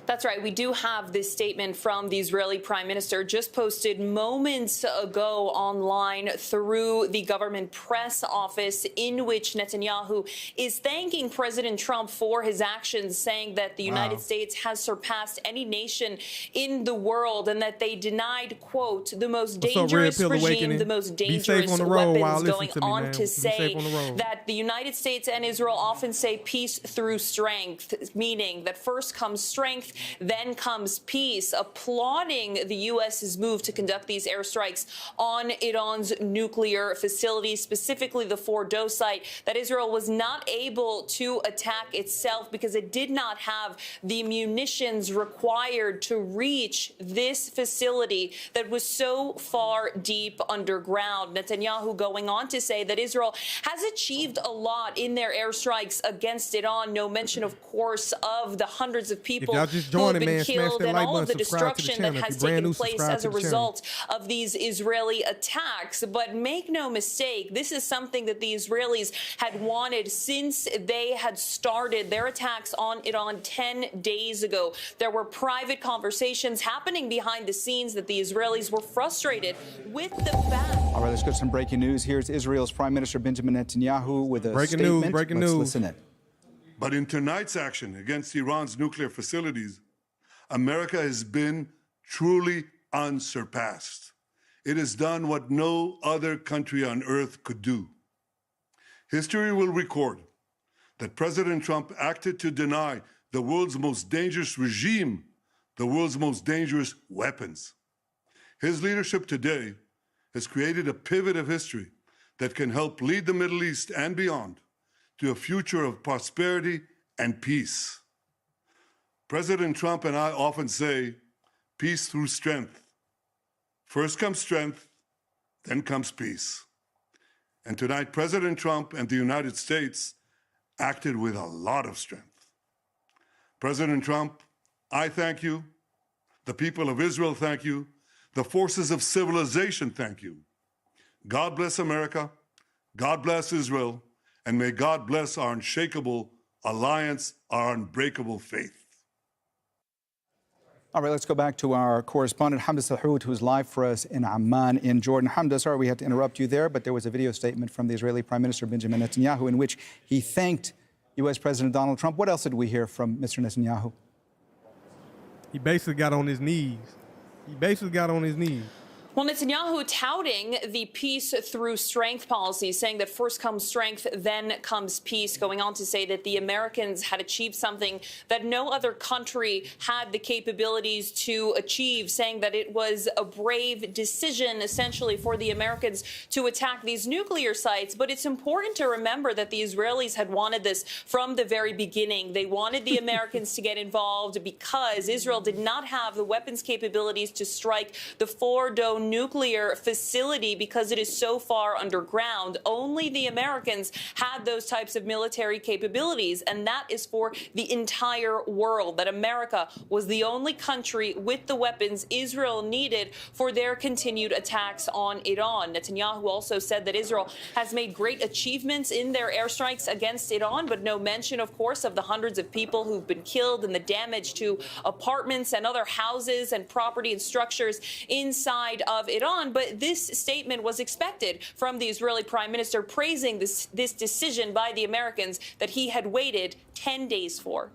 That's right. We do have this statement from the Israeli Prime Minister, just posted moments ago online through the government press office, in which Netanyahu is thanking President Trump for his actions, saying that the United States has surpassed any nation in the world, and that they denied, quote, the most dangerous regime, the most dangerous weapons, going on to say that the United States and Israel often say peace through strength, meaning that first comes strength, then comes peace, applauding the U.S.'s move to conduct these airstrikes on Iran's nuclear facilities, specifically the Fordow site, that Israel was not able to attack itself because it did not have the munitions required to reach this facility that was so far deep underground. Netanyahu going on to say that Israel has achieved a lot in their airstrikes against Iran. No mention, of course, of the hundreds of people who have been killed and all of the destruction that has taken place as a result of these Israeli attacks. But make no mistake, this is something that the Israelis had wanted since they had started their attacks on Iran 10 days ago. There were private conversations happening behind the scenes that the Israelis were frustrated with the fact. All right, let's get some breaking news. Here's Israel's Prime Minister Benjamin Netanyahu with a statement. Breaking news. news. Listen in. But in tonight's action against Iran's nuclear facilities, America has been truly unsurpassed. It has done what no other country on earth could do. History will record that President Trump acted to deny the world's most dangerous regime the world's most dangerous weapons. His leadership today has created a pivot of history that can help lead the Middle East and beyond to a future of prosperity and peace. President Trump and I often say, peace through strength. First comes strength, then comes peace. And tonight, President Trump and the United States acted with a lot of strength. President Trump, I thank you. The people of Israel thank you. The forces of civilization thank you. God bless America. God bless Israel, and may God bless our unshakable alliance, our unbreakable faith. All right, let's go back to our correspondent, Hamda Salhoud, who's live for us in Amman, in Jordan. Hamda, sorry we had to interrupt you there, but there was a video statement from the Israeli Prime Minister Benjamin Netanyahu in which he thanked U.S. President Donald Trump. What else did we hear from Mr. Netanyahu? He basically got on his knees. Well, Netanyahu touting the peace through strength policy, saying that first comes strength, then comes peace, going on to say that the Americans had achieved something that no other country had the capabilities to achieve, saying that it was a brave decision, essentially, for the Americans to attack these nuclear sites. But it's important to remember that the Israelis had wanted this from the very beginning. They wanted the Americans to get involved because Israel did not have the weapons capabilities to strike the Fordo nuclear facility because it is so far underground. Only the Americans had those types of military capabilities, and that is for the entire world, that America was the only country with the weapons Israel needed for their continued attacks on Iran. Netanyahu also said that Israel has made great achievements in their airstrikes against Iran, but no mention, of course, of the hundreds of people who've been killed and the damage to apartments and other houses and property and structures inside of Iran. But this statement was expected from the Israeli Prime Minister, praising this decision by the Americans that he had waited 10 days for.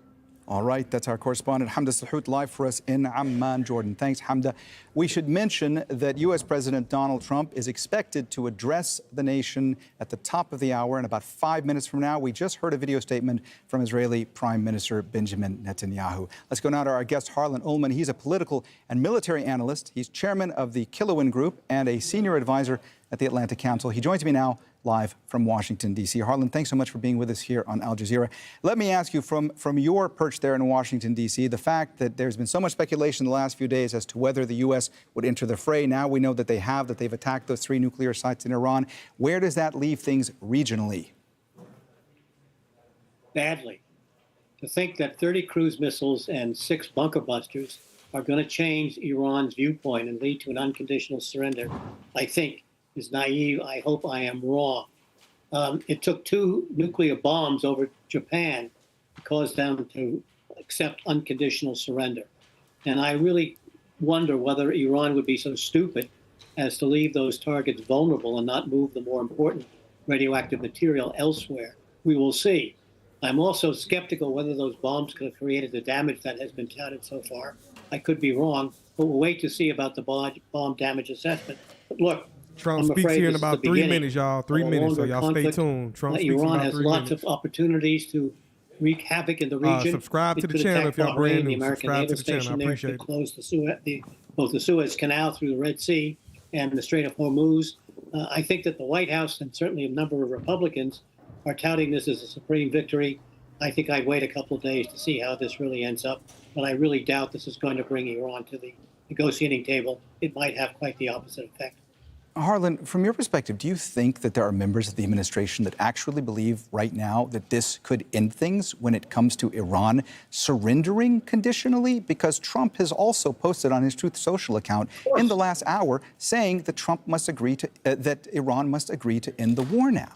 All right, that's our correspondent, Hamda Salhoud, live for us in Amman, Jordan. Thanks, Hamda. We should mention that U.S. President Donald Trump is expected to address the nation at the top of the hour in about 5 minutes from now. We just heard a video statement from Israeli Prime Minister Benjamin Netanyahu. Let's go now to our guest, Harlan Ullman. He's a political and military analyst. He's chairman of the Killowen Group and a senior advisor at the Atlantic Council. He joins me now live from Washington, D.C. Harlan, thanks so much for being with us here on Al Jazeera. Let me ask you, from your perch there in Washington, D.C., the fact that there's been so much speculation in the last few days as to whether the U.S. would enter the fray. Now we know that they've attacked those 3 nuclear sites in Iran. Where does that leave things regionally? Badly. To think that 30 cruise missiles and 6 bunker busters are going to change Iran's viewpoint and lead to an unconditional surrender, I think, is naive. I hope I am wrong. It took 2 nuclear bombs over Japan to cause them to accept unconditional surrender. And I really wonder whether Iran would be so stupid as to leave those targets vulnerable and not move the more important radioactive material elsewhere. We will see. I'm also skeptical whether those bombs could have created the damage that has been touted so far. I could be wrong, but we'll wait to see about the bomb damage assessment. But look, Trump speaks here in about 3 minutes, y'all. 3 minutes, so y'all stay tuned. Trump speaks in Iran about has 3 lots minutes. of opportunities to wreak havoc in the region. Subscribe to the channel if y'all brand new. Subscribe to the channel. I appreciate it. Close both the Suez Canal through the Red Sea and the Strait of Hormuz. I think that the White House and certainly a number of Republicans are touting this as a supreme victory. I think I'd wait a couple of days to see how this really ends up, but I really doubt this is going to bring Iran to the negotiating table. It might have quite the opposite effect. Harlan, from your perspective, do you think that there are members of the administration that actually believe right now that this could end things when it comes to Iran surrendering conditionally? Because Trump has also posted on his Truth Social account in the last hour saying that that Iran must agree to end the war now.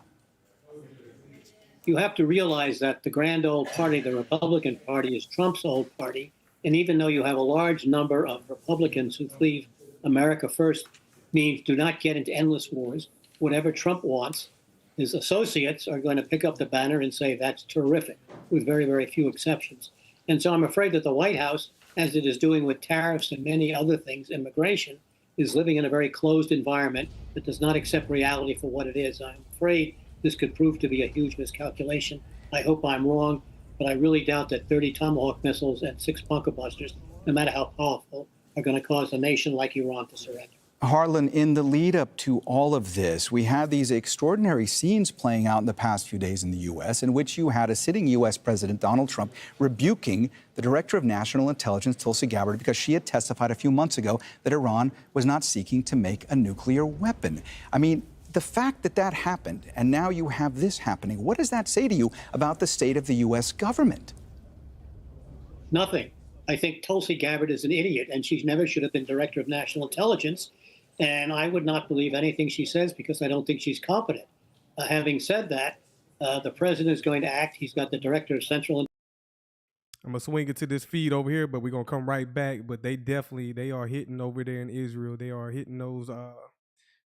You have to realize that the grand old party, the Republican Party, is Trump's old party. And even though you have a large number of Republicans who believe America first means do not get into endless wars, whatever Trump wants, his associates are going to pick up the banner and say that's terrific, with very, very few exceptions. And so I'm afraid that the White House, as it is doing with tariffs and many other things, immigration, is living in a very closed environment that does not accept reality for what it is. I'm afraid this could prove to be a huge miscalculation. I hope I'm wrong, but I really doubt that 30 Tomahawk missiles and 6 bunker busters, no matter how powerful, are going to cause a nation like Iran to surrender. Harlan, in the lead up to all of this, we had these extraordinary scenes playing out in the past few days in the U.S. in which you had a sitting U.S. President, Donald Trump, rebuking the Director of National Intelligence, Tulsi Gabbard, because she had testified a few months ago that Iran was not seeking to make a nuclear weapon. I mean, the fact that that happened, and now you have this happening, what does that say to you about the state of the U.S. government? Nothing. I think Tulsi Gabbard is an idiot, and she never should have been Director of National Intelligence. And I would not believe anything she says because I don't think she's competent. Having said that, the president is going to act. He's got the director of central. I'm gonna swing it to this feed over here, but we're gonna come right back. But they are hitting over there in Israel. They are hitting those.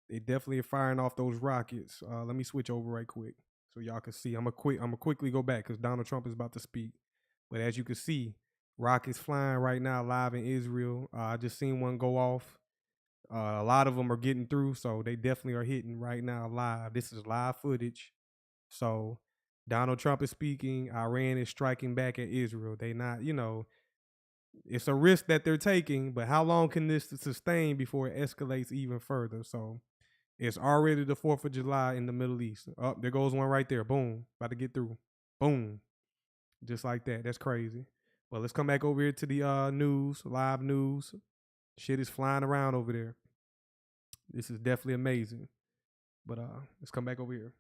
They definitely are firing off those rockets. Let me switch over right quick so y'all can see. I'm gonna quickly go back because Donald Trump is about to speak. But as you can see, rockets flying right now live in Israel. I just seen one go off. A lot of them are getting through, so they definitely are hitting right now live. This is live footage. So Donald Trump is speaking. Iran is striking back at Israel. They not, it's a risk that they're taking, but how long can this sustain before it escalates even further? So it's already the 4th of July in the Middle East. Oh, there goes one right there. Boom. About to get through. Boom. Just like that. That's crazy. But let's come back over here to the news, live news. Shit is flying around over there. This is definitely amazing. But let's come back over here.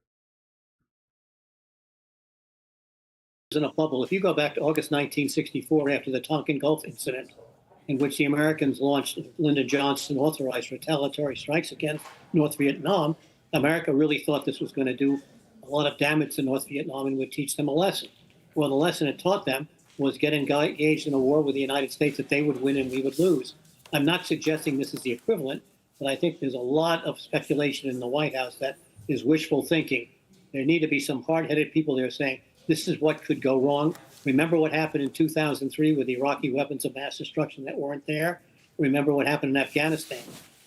In a bubble. If you go back to August 1964, after the Tonkin Gulf incident, in which the Americans launched Lyndon Johnson authorized retaliatory strikes against North Vietnam, America really thought this was going to do a lot of damage to North Vietnam and would teach them a lesson. Well, the lesson it taught them was get engaged in a war with the United States that they would win and we would lose. I'm not suggesting this is the equivalent, but I think there's a lot of speculation in the White House that is wishful thinking. There need to be some hard-headed people there saying, this is what could go wrong. Remember what happened in 2003 with Iraqi weapons of mass destruction that weren't there? Remember what happened in Afghanistan?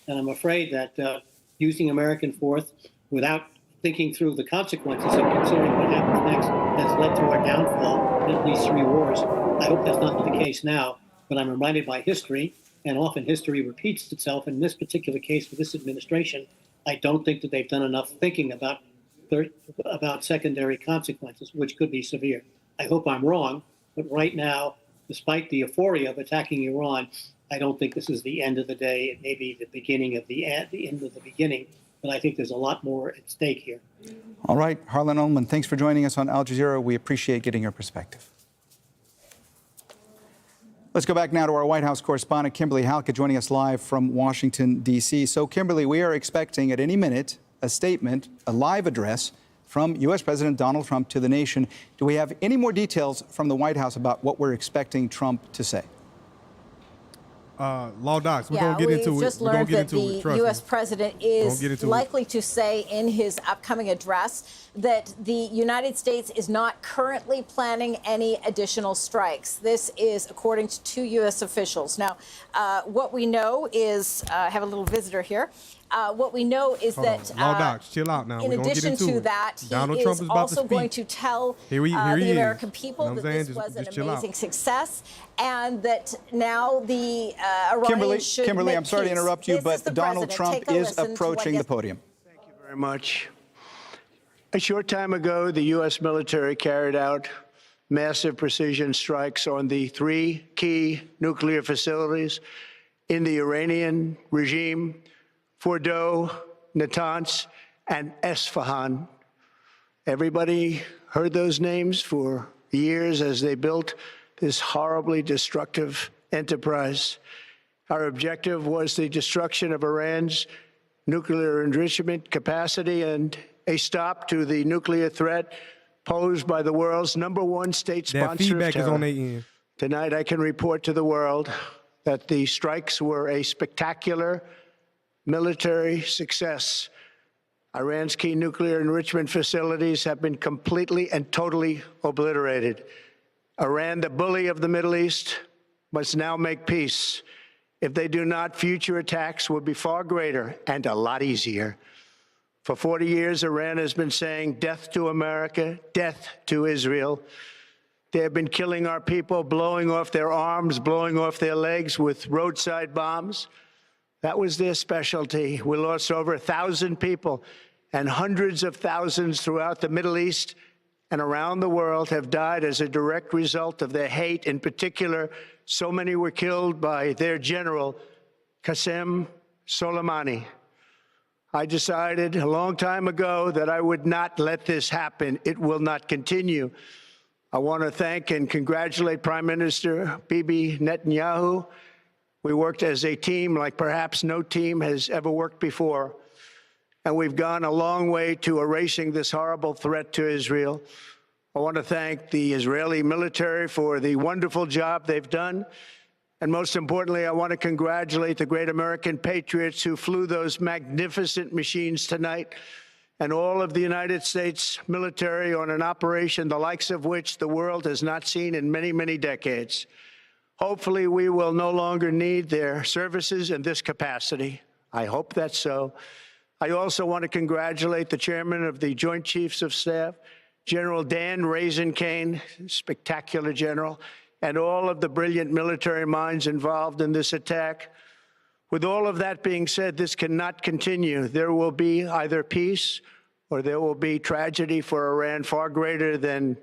And I'm afraid that using American force without thinking through the consequences and considering what happens next has led to our downfall in at least 3 wars. I hope that's not the case now, but I'm reminded by history, and often history repeats itself. In this particular case with this administration, I don't think that they've done enough thinking about secondary consequences, which could be severe. I hope I'm wrong, but right now, despite the euphoria of attacking Iran, I don't think this is the end of the day. It may be the beginning of the end of the beginning, but I think there's a lot more at stake here. All right, Harlan Ullman, thanks for joining us on Al Jazeera. We appreciate getting your perspective. Let's go back now to our White House correspondent, Kimberly Halka, joining us live from Washington, D.C. So, Kimberly, we are expecting at any minute a statement, a live address from U.S. President Donald Trump to the nation. Do we have any more details from the White House about what we're expecting Trump to say? Law docs, we're going to get into it. We just learned that the U.S. president is likely to say in his upcoming address that the United States is not currently planning any additional strikes. This is according to 2 U.S. officials. Now, what we know is, I have a little visitor here. What we know is that, Law docs, chill out now. In addition to that, he is also going to tell the American people that this was an amazing success, and that now the Iranians should Kimberly, make I'm sorry to interrupt you, but Donald Trump is approaching the podium. Thank you very much. A short time ago, the U.S. military carried out massive precision strikes on the 3 key nuclear facilities in the Iranian regime: Fordow, Natanz, and Esfahan. Everybody heard those names for years as they built this horribly destructive enterprise. Our objective was the destruction of Iran's nuclear enrichment capacity and a stop to the nuclear threat posed by the world's #1 state sponsor that feedback of terror. Is on their end. Tonight, I can report to the world that the strikes were a spectacular military success. Iran's key nuclear enrichment facilities have been completely and totally obliterated. Iran, the bully of the Middle East, must now make peace. If they do not, future attacks will be far greater and a lot easier. For 40 years, Iran has been saying death to America, death to Israel. They have been killing our people, blowing off their arms, blowing off their legs with roadside bombs. That was their specialty. We lost over 1,000 people, and hundreds of thousands throughout the Middle East and around the world have died as a direct result of their hate. In particular, so many were killed by their general, Qasem Soleimani. I decided a long time ago that I would not let this happen. It will not continue. I want to thank and congratulate Prime Minister Bibi Netanyahu. We worked as a team like perhaps no team has ever worked before. and we've gone a long way to erasing this horrible threat to Israel. I want to thank the Israeli military for the wonderful job they've done. And most importantly, I want to congratulate the great American patriots who flew those magnificent machines tonight, and all of the United States military on an operation the likes of which the world has not seen in many, many decades. Hopefully, we will no longer need their services in this capacity. I hope that's so. I also want to congratulate the chairman of the Joint Chiefs of Staff, General Dan Raisin-Kane, spectacular general, and all of the brilliant military minds involved in this attack. With all of that being said, this cannot continue. There will be either peace or there will be tragedy for Iran far greater than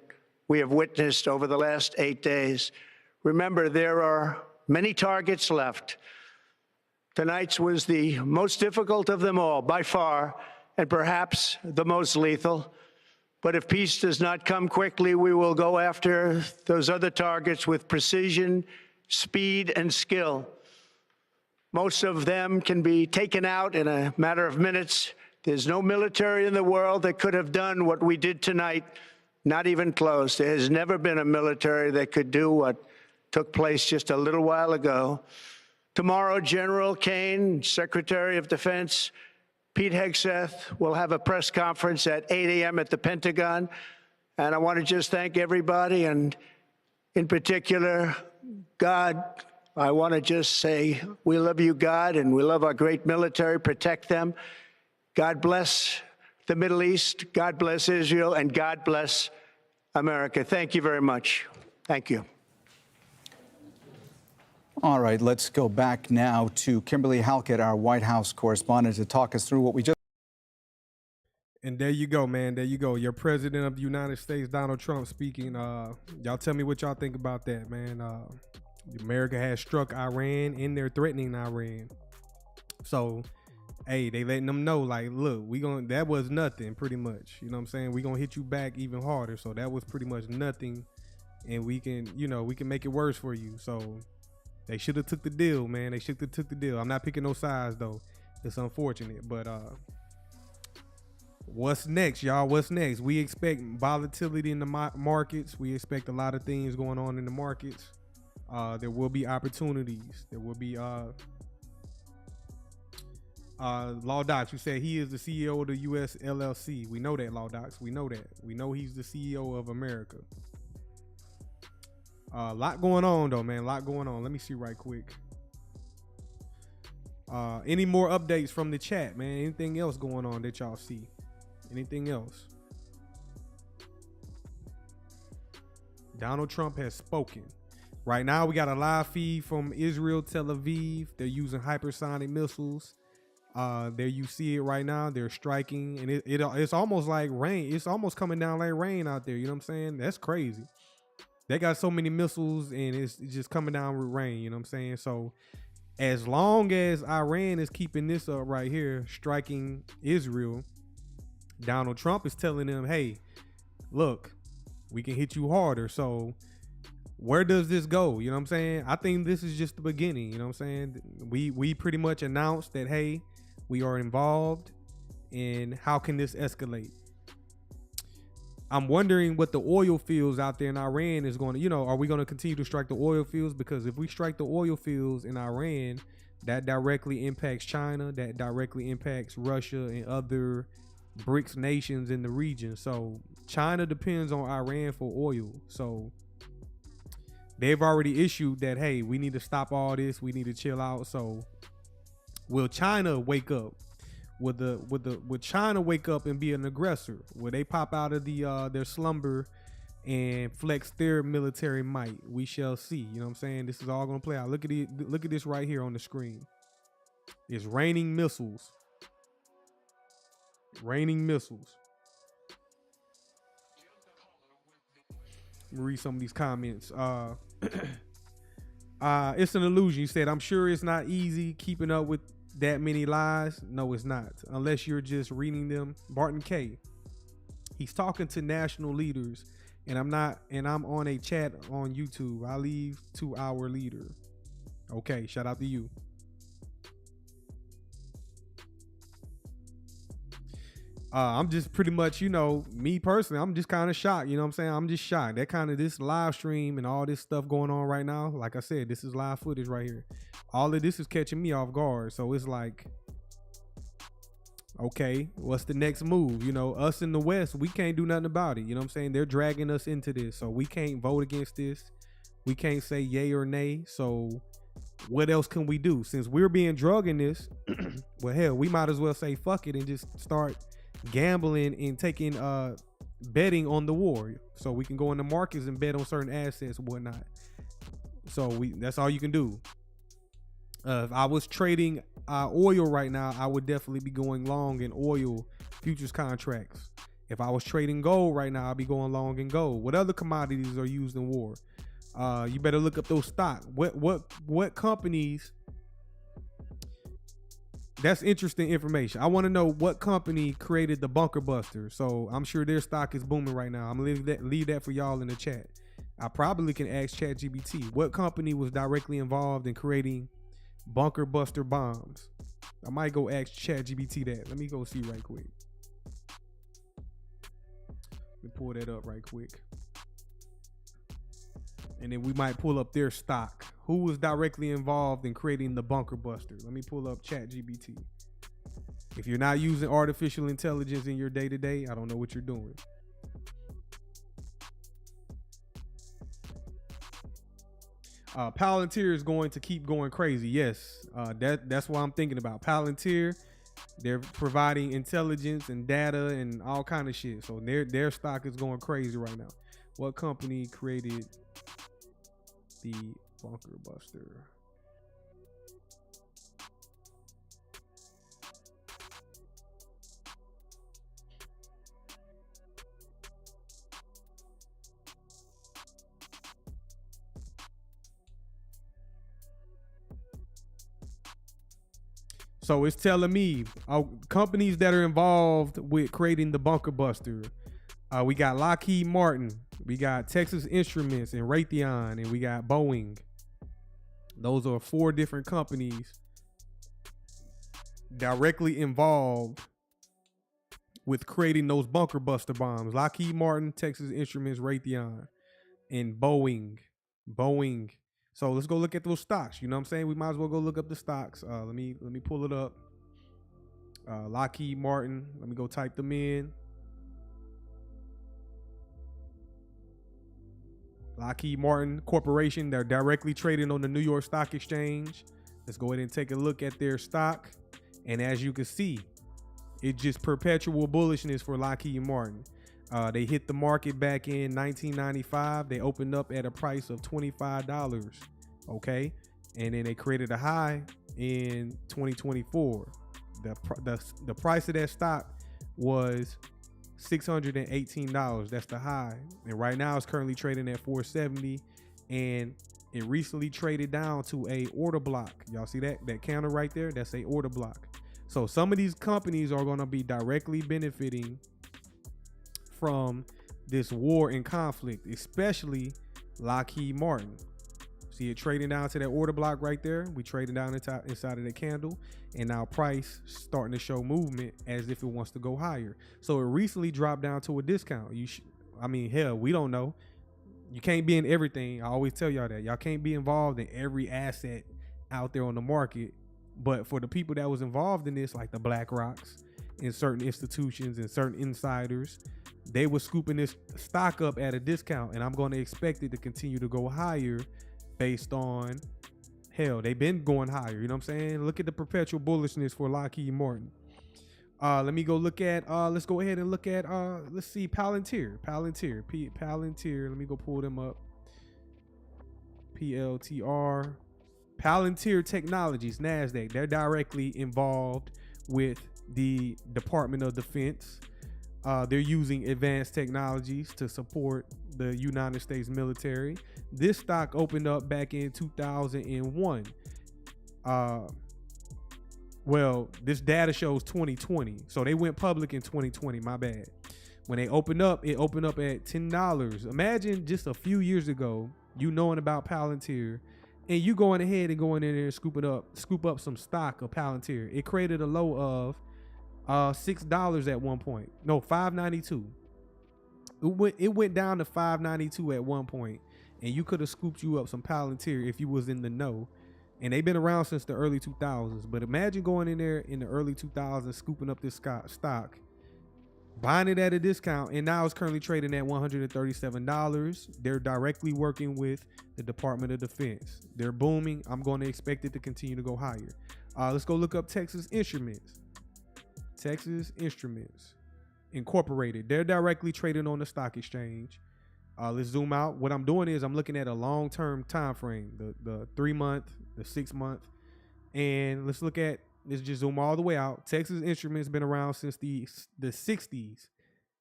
we have witnessed over the last 8 days. Remember, there are many targets left. Tonight's was the most difficult of them all, by far, and perhaps the most lethal. But if peace does not come quickly, we will go after those other targets with precision, speed, and skill. Most of them can be taken out in a matter of minutes. There's no military in the world that could have done what we did tonight, not even close. There has never been a military that could do what took place just a little while ago. Tomorrow, General Kane, Secretary of Defense, Pete Hegseth will have a press conference at 8 a.m. at the Pentagon. And I want to just thank everybody, and in particular, God. I want to just say we love you, God, and we love our great military. Protect them. God bless the Middle East. God bless Israel, and God bless America. Thank you very much. Thank you. All right, let's go back now to Kimberly Halkett, our White House correspondent, to talk us through what we just. And there you go, man. There you go. Your president of the United States, Donald Trump, speaking. Y'all tell me what y'all think about that, man. America has struck Iran and they're threatening Iran. So, hey, they letting them know, like, look, that was nothing, pretty much. You know what I'm saying? We gonna hit you back even harder. So that was pretty much nothing, and we can make it worse for you. So they should have took the deal, man. They should have took the deal. I'm not picking no sides though. It's unfortunate, but what's next, y'all? What's next? We expect volatility in the markets. We expect a lot of things going on in the markets. There will be opportunities. There will be Law Docs, you said he is the CEO of the US LLC. We know that, Law Docs. We know that. We know he's the CEO of America. A lot going on though, man. A lot going on. Let me see right quick. Any more updates from the chat, man? Anything else going on that y'all see? Anything else? Donald Trump has spoken. Right now, we got a live feed from Israel, Tel Aviv. They're using hypersonic missiles. There you see it right now. They're striking, and it's almost like rain. It's almost coming down like rain out there. You know what I'm saying? That's crazy. They got so many missiles, and it's just coming down with rain. You know what I'm saying? So as long as Iran is keeping this up right here, striking Israel, Donald Trump is telling them, hey, look, we can hit you harder. So where does this go? You know what I'm saying? I think this is just the beginning. You know what I'm saying? We pretty much announced that, hey, we are involved, and how can this escalate? I'm wondering what the oil fields out there in Iran is going to, are we going to continue to strike the oil fields? Because if we strike the oil fields in Iran, that directly impacts China, that directly impacts Russia and other BRICS nations in the region. So China depends on Iran for oil. So they've already issued that, hey, we need to stop all this. We need to chill out. So will China wake up? Would China wake up and be an aggressor? Will they pop out of their slumber and flex their military might? We shall see. You know what I'm saying? This is all gonna play out. Look at it. Look at this right here on the screen. It's raining missiles. Raining missiles. Let me read some of these comments. It's an illusion. You said, I'm sure it's not easy keeping up with that many lies. No, it's not, unless you're just reading them. Barton K, he's talking to national leaders, and I'm on a chat on YouTube. I leave to our leader. Okay, shout out to you. I'm just pretty much, me personally, I'm just kind of shocked. You know what I'm saying? I'm just shocked. That kind of this live stream and all this stuff going on right now. Like I said, this is live footage right here. All of this is catching me off guard. So it's like, okay, what's the next move? Us in the West, we can't do nothing about it. You know what I'm saying? They're dragging us into this. So we can't vote against this. We can't say yay or nay. So what else can we do? Since we're being drugged in this, well, hell, we might as well say fuck it and just start gambling and taking betting on the war. So we can go in the markets and bet on certain assets and whatnot. So that's all you can do. If I was trading oil right now, I would definitely be going long in oil futures contracts. If I was trading gold right now, I'd be going long in gold. What other commodities are used in war? You better look up those stocks. What companies? That's interesting information. I want to know what company created the bunker buster. So I'm sure their stock is booming right now. I'm gonna leave that for y'all in the chat. I probably can ask ChatGPT what company was directly involved in creating bunker buster bombs. I might go ask ChatGPT that. Let me go see right quick. Let me pull that up right quick. And then we might pull up their stock. Who was directly involved in creating the bunker buster? Let me pull up ChatGPT. If you're not using artificial intelligence in your day-to-day, I don't know what you're doing. Palantir is going to keep going crazy. Yes, that's what I'm thinking about. Palantir, they're providing intelligence and data and all kind of shit. So their stock is going crazy right now. What company created the bunker buster? So it's telling me companies that are involved with creating the bunker buster. We got Lockheed Martin, we got Texas Instruments and Raytheon, and we got Boeing. Those are 4 different companies directly involved with creating those bunker buster bombs. Lockheed Martin, Texas Instruments, Raytheon, and Boeing. So let's go look at those stocks. You know what I'm saying? We might as well go look up the stocks. Let me pull it up. Lockheed Martin. Let me go type them in. Lockheed Martin Corporation. They're directly traded on the New York Stock Exchange. Let's go ahead and take a look at their stock. And as you can see, it's just perpetual bullishness for Lockheed Martin. They hit the market back in 1995. They opened up at a price of $25. Okay. And then they created a high in 2024. The price of that stock was $618. That's the high. And right now it's currently trading at $470. And it recently traded down to a order block. Y'all see that counter right there? That's a order block. So some of these companies are going to be directly benefiting from this war and conflict, especially Lockheed Martin. See it trading down to that order block right there. We trading down inside of the candle, and now price starting to show movement as if it wants to go higher. So it recently dropped down to a discount. Hell, we don't know. You can't be in everything. I always tell y'all that. Y'all can't be involved in every asset out there on the market. But for the people that was involved in this, like the BlackRocks and certain institutions and certain insiders, they were scooping this stock up at a discount, and I'm going to expect it to continue to go higher based on, hell, they've been going higher. You know what I'm saying? Look at the perpetual bullishness for Lockheed Martin. Let me go look at, let's go ahead and look at, let's see, Palantir. Let me go pull them up. PLTR. Palantir Technologies, NASDAQ. They're directly involved with the Department of Defense. They're using advanced technologies to support the United States military. This stock opened up back in 2001. Well, this data shows 2020. So they went public in 2020, my bad. When they opened up, it opened up at $10. Imagine just a few years ago, you knowing about Palantir, and you going ahead and going in there and scoop up some stock of Palantir. It created a low of $6 at one point. No, $5.92. It went down to $5.92 at one point, and you could have scooped you up some Palantir if you was in the know. And they've been around since the early 2000s. But imagine going in there in the early 2000s, scooping up this stock, buying it at a discount, and now it's currently trading at $137. They're directly working with the Department of Defense. They're booming. I'm going to expect it to continue to go higher. Let's go look up Texas Instruments. Texas Instruments Incorporated. They're directly trading on the stock exchange. Let's zoom out. What I'm doing is I'm looking at a long-term time frame, the 3-month, the 6-month, and let's just zoom all the way out. Texas Instruments been around since the 60s.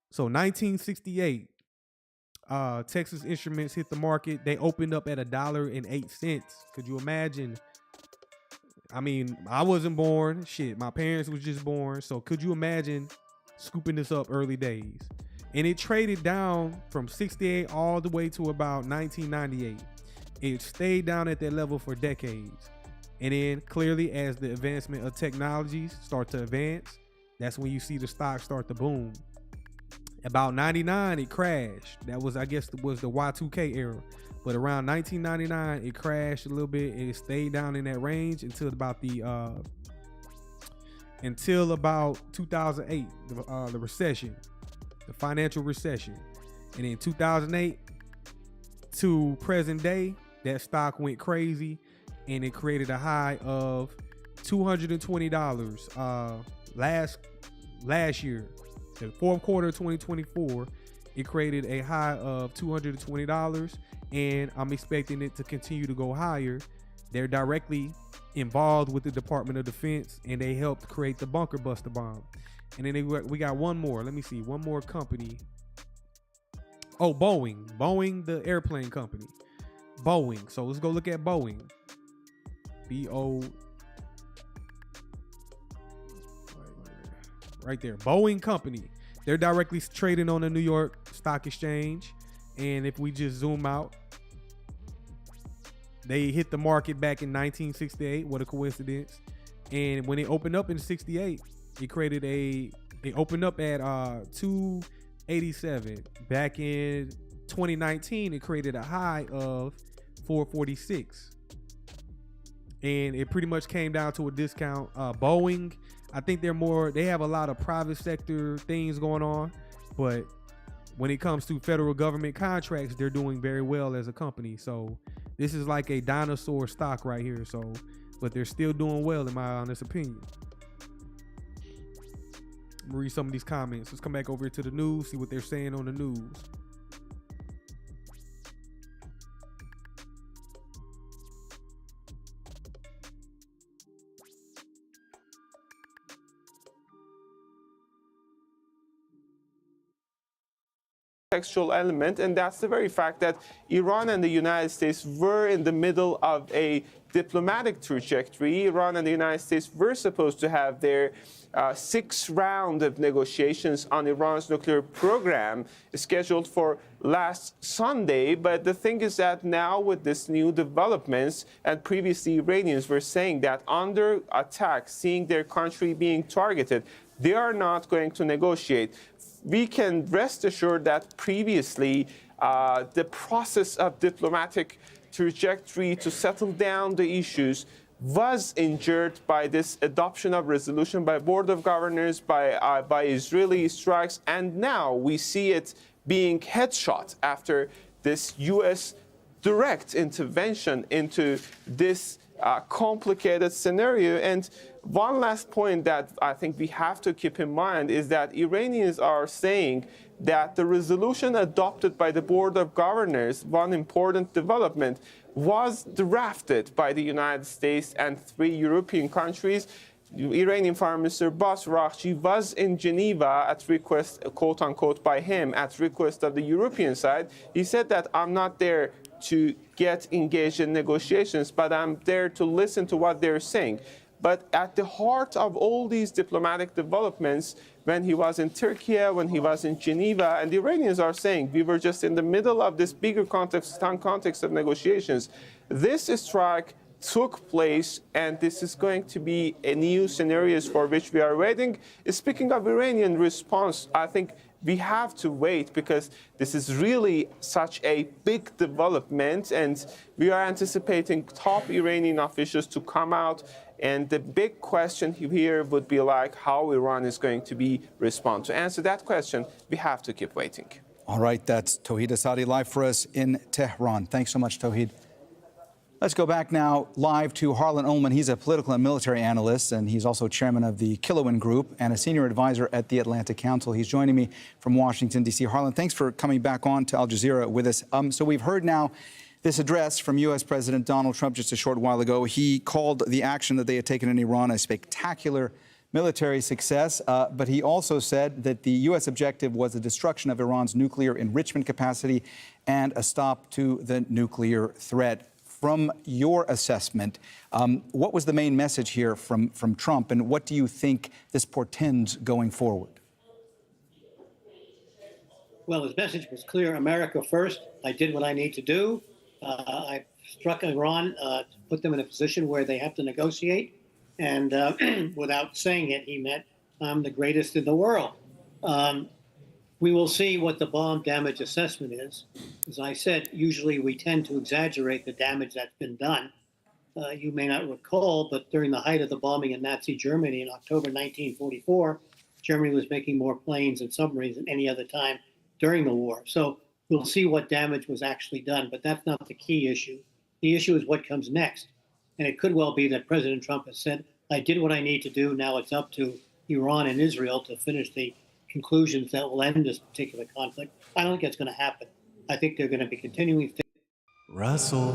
So 1968, Texas Instruments hit the market. They opened up at $1.08. Could you imagine? I mean, I wasn't born. Shit, my parents was just born. So could you imagine scooping this up early days? And it traded down from 68 all the way to about 1998. It stayed down at that level for decades. And then clearly, as the advancement of technologies start to advance, that's when you see the stock start to boom. About 99, it crashed. That was, I guess, was the Y2K era. But around 1999, it crashed a little bit. And it stayed down in that range until about 2008, the recession, the financial recession. And in 2008 to present day, that stock went crazy, and it created a high of $220 last year. The fourth quarter of 2024, it created a high of $220, and I'm expecting it to continue to go higher. They're directly involved with the Department of Defense, and they helped create the bunker buster bomb. And then we got one more. Let me see, one more company. Oh, Boeing, the airplane company. Boeing. So let's go look at Boeing. Right there. Boeing Company. They're directly trading on the New York Stock Exchange. And if we just zoom out, they hit the market back in 1968. What a coincidence. And when it opened up in 68, it opened up at 287. Back in 2019, it created a high of 446. And it pretty much came down to a discount. Boeing, I think they have a lot of private sector things going on, but when it comes to federal government contracts, they're doing very well as a company. So this is like a dinosaur stock right here. So, but they're still doing well in my honest opinion. I'm gonna read some of these comments. Let's come back over to the news, see what they're saying on the news. Textual element, and that's the very fact that Iran and the United States were in the middle of a diplomatic trajectory. Iran and the United States were supposed to have their 6th round of negotiations on Iran's nuclear program scheduled for last Sunday. But the thing is that now with this new developments, and previously Iranians were saying that under attack, seeing their country being targeted, they are not going to negotiate. We can rest assured that previously the process of diplomatic trajectory to settle down the issues was injured by this adoption of resolution by Board of Governors, by Israeli strikes, and now we see it being headshot after this U.S. direct intervention into this complicated scenario. And one last point that I think we have to keep in mind is that Iranians are saying that the resolution adopted by the Board of Governors, one important development, was drafted by the United States and 3 European countries. Iranian Foreign Minister BOSSVISION was in Geneva at request, quote unquote, by him, at request of the European side. He said that I'm not there to get engaged in negotiations, but I'm there to listen to what they're saying. But at the heart of all these diplomatic developments, when he was in Turkey, when he was in Geneva, and the Iranians are saying we were just in the middle of this bigger context of negotiations, this strike took place, and this is going to be a new scenarios for which we are waiting. Speaking of Iranian response, I think we have to wait because this is really such a big development, and we are anticipating top Iranian officials to come out. And the big question here would be like how Iran is going to respond. To answer that question, we have to keep waiting. All right, that's Tauhid Asadi live for us in Tehran. Thanks so much, Tauhid. Let's go back now live to Harlan Ullman. He's a political and military analyst, and he's also chairman of the Kilowan Group and a senior advisor at the Atlantic Council. He's joining me from Washington, D.C. Harlan, thanks for coming back on to Al Jazeera with us. So we've heard now this address from U.S. President Donald Trump just a short while ago. He called the action that they had taken in Iran a spectacular military success, but he also said that the U.S. objective was the destruction of Iran's nuclear enrichment capacity and a stop to the nuclear threat. From your assessment, what was the main message here from Trump, and what do you think this portends going forward? Well, his message was clear: America first. I did what I need to do. I struck Iran to put them in a position where they have to negotiate. And without saying it, he meant, I'm the greatest in the world. We will see what the bomb damage assessment is. As I said, usually we tend to exaggerate the damage that's been done. You may not recall, but during the height of the bombing in Nazi Germany in October 1944, Germany was making more planes and submarines than any other time during the war. So we'll see what damage was actually done, but that's not the key issue. The issue is what comes next. And it could well be that President Trump has said, I did what I need to do. Now it's up to Iran and Israel to finish the conclusions that will end this particular conflict. I don't think that's going to happen. I think they're going to be continuing. Russell.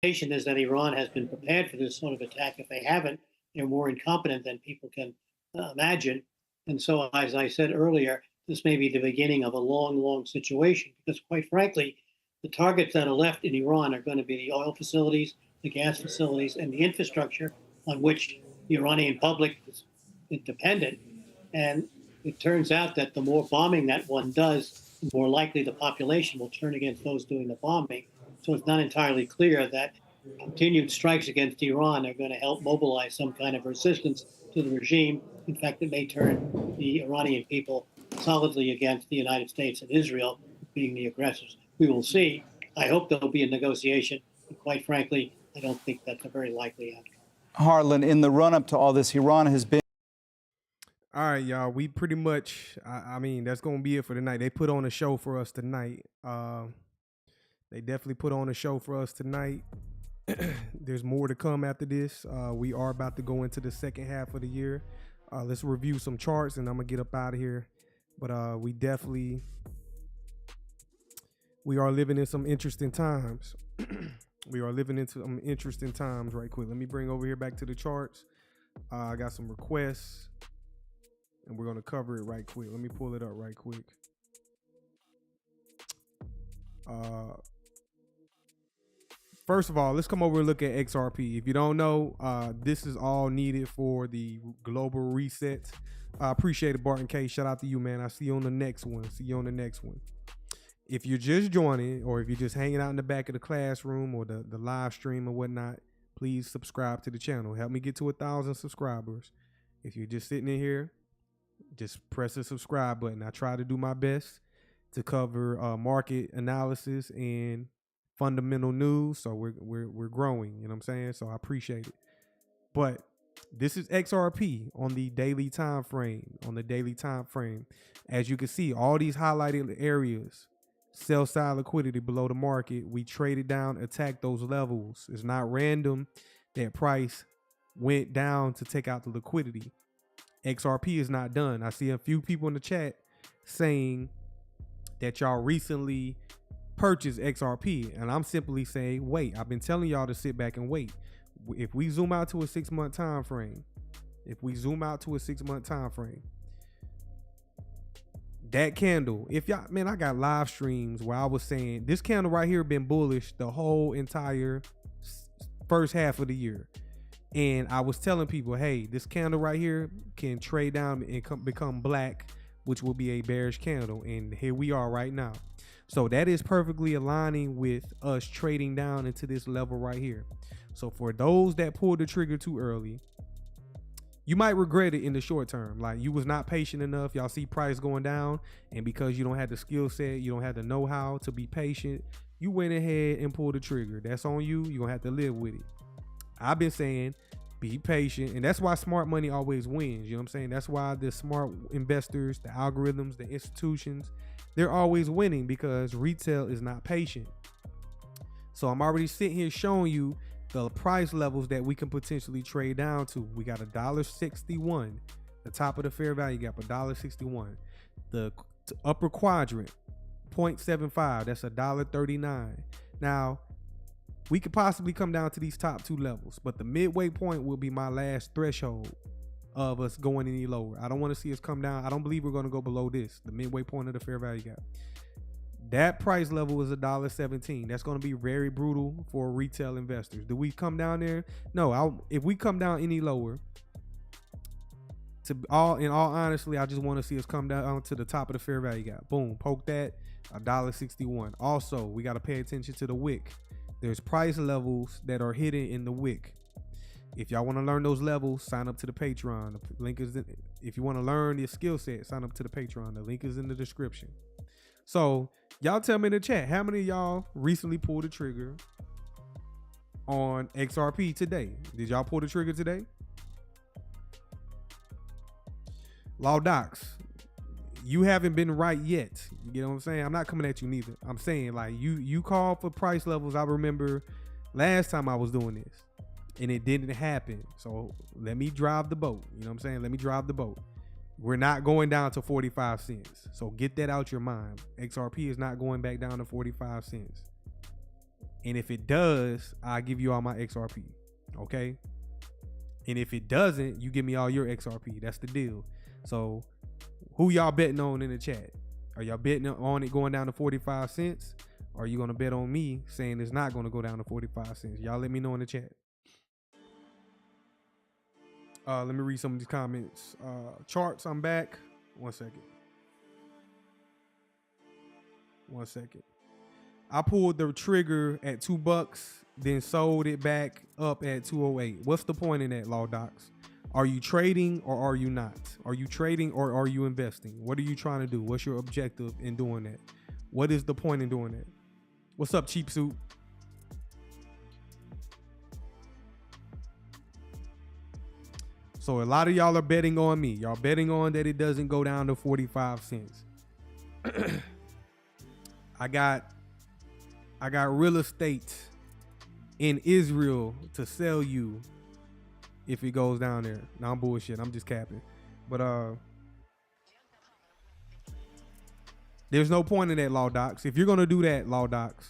Is that Iran has been prepared for this sort of attack. If they haven't, they're more incompetent than people can imagine. And so, as I said earlier, this may be the beginning of a long, long situation, because quite frankly, the targets that are left in Iran are going to be the oil facilities, the gas facilities, and the infrastructure on which the Iranian public is dependent. And it turns out that the more bombing that one does, the more likely the population will turn against those doing the bombing. So it's not entirely clear that continued strikes against Iran are going to help mobilize some kind of resistance to the regime. In fact, it may turn the Iranian people solidly against the United States and Israel being the aggressors. We will see. I hope there'll be a negotiation. But quite frankly, I don't think that's a very likely outcome. Harlan, in the run-up to all this, Iran has been... All right, y'all, we pretty much, I mean, that's going to be it for tonight. They put on a show for us tonight. They definitely put on a show for us tonight. There's more to come after this. We are about to go into the second half of the year. Let's review some charts, and I'm going to get up out of here. But we are living in some interesting times. We are living into some interesting times right quick. Let me bring over here back to the charts. I got some requests, and we're going to cover it right quick. Let me pull it up right quick. First of all, let's come over and look at XRP. If you don't know, this is all needed for the global reset. I appreciate it, Barton K. Shout out to you, man. I'll see you on the next one. If you're just joining, or if you're just hanging out in the back of the classroom or the live stream or whatnot, please subscribe to the channel. Help me get to 1,000 subscribers. If you're just sitting in here, just press the subscribe button. I try to do my best to cover market analysis and fundamental news. So we're growing, you know what I'm saying? So I appreciate it. But this is XRP on the daily time frame. As you can see, all these highlighted areas, sell side liquidity below the market. We traded down, attacked those levels. It's not random that price went down to take out the liquidity. XRP is not done. I see a few people in the chat saying that y'all recently purchased XRP, and I'm simply saying, wait. I've been telling y'all to sit back and wait. If we zoom out to a 6-month time frame, that candle, if y'all, man, I got live streams where I was saying this candle right here been bullish the whole entire first half of the year. And I was telling people, hey, this candle right here can trade down and become black, which will be a bearish candle. And here we are right now. So that is perfectly aligning with us trading down into this level right here. So for those that pulled the trigger too early, you might regret it in the short term. Like, you was not patient enough. Y'all see price going down, and because you don't have the skill set, you don't have the know-how to be patient, you went ahead and pulled the trigger. That's on you. You're gonna have to live with it. I've been saying, be patient, and that's why smart money always wins. You know what I'm saying? That's why the smart investors, the algorithms, the institutions, they're always winning, because retail is not patient. So I'm already sitting here showing you the price levels that we can potentially trade down to. We got $1.61, the top of the fair value gap, $1.61. The upper quadrant, 0.75, that's $1.39. Now, we could possibly come down to these top two levels, but the midway point will be my last threshold of us going any lower. I don't want to see us come down. I don't believe we're going to go below this, the midway point of the fair value gap. That price level is $1.17. That's going to be very brutal for retail investors. Do we come down there? No. If we come down any lower, in all honesty, I just want to see us come down to the top of the fair value gap. Boom, poke that, $1.61. Also, we got to pay attention to the wick. There's price levels that are hidden in the wick. If y'all want to learn those levels, sign up to the Patreon. The link is if you want to learn your skill set, sign up to the Patreon. The link is in the description. So y'all tell me in the chat, how many of y'all recently pulled the trigger on XRP today? Did y'all pull the trigger today? Law Docs, you haven't been right yet. You know what I'm saying? I'm not coming at you neither. I'm saying, like, you call for price levels. I remember last time I was doing this and it didn't happen. So let me drive the boat. You know what I'm saying? Let me drive the boat. We're not going down to 45 cents. So get that out your mind. XRP is not going back down to 45 cents. And if it does, I'll give you all my XRP. Okay? And if it doesn't, you give me all your XRP. That's the deal. So who y'all betting on in the chat? Are y'all betting on it going down to 45 cents? Or are you going to bet on me saying it's not going to go down to 45 cents? Y'all let me know in the chat. Let me read some of these comments. Charts, I'm back. 1 second. 1 second. I pulled the trigger at $2, then sold it back up at 208. What's the point in that, Law Docs? Are you trading or are you not? Are you trading or are you investing? What are you trying to do? What's your objective in doing that? What is the point in doing that? What's up, Cheap Suit? So a lot of y'all are betting on me. Y'all betting on that it doesn't go down to 45 cents. I got real estate in Israel to sell you if it goes down there. Now I'm bullshit. I'm just capping. But there's no point in that, Law Docs. If you're gonna do that, Law Docs,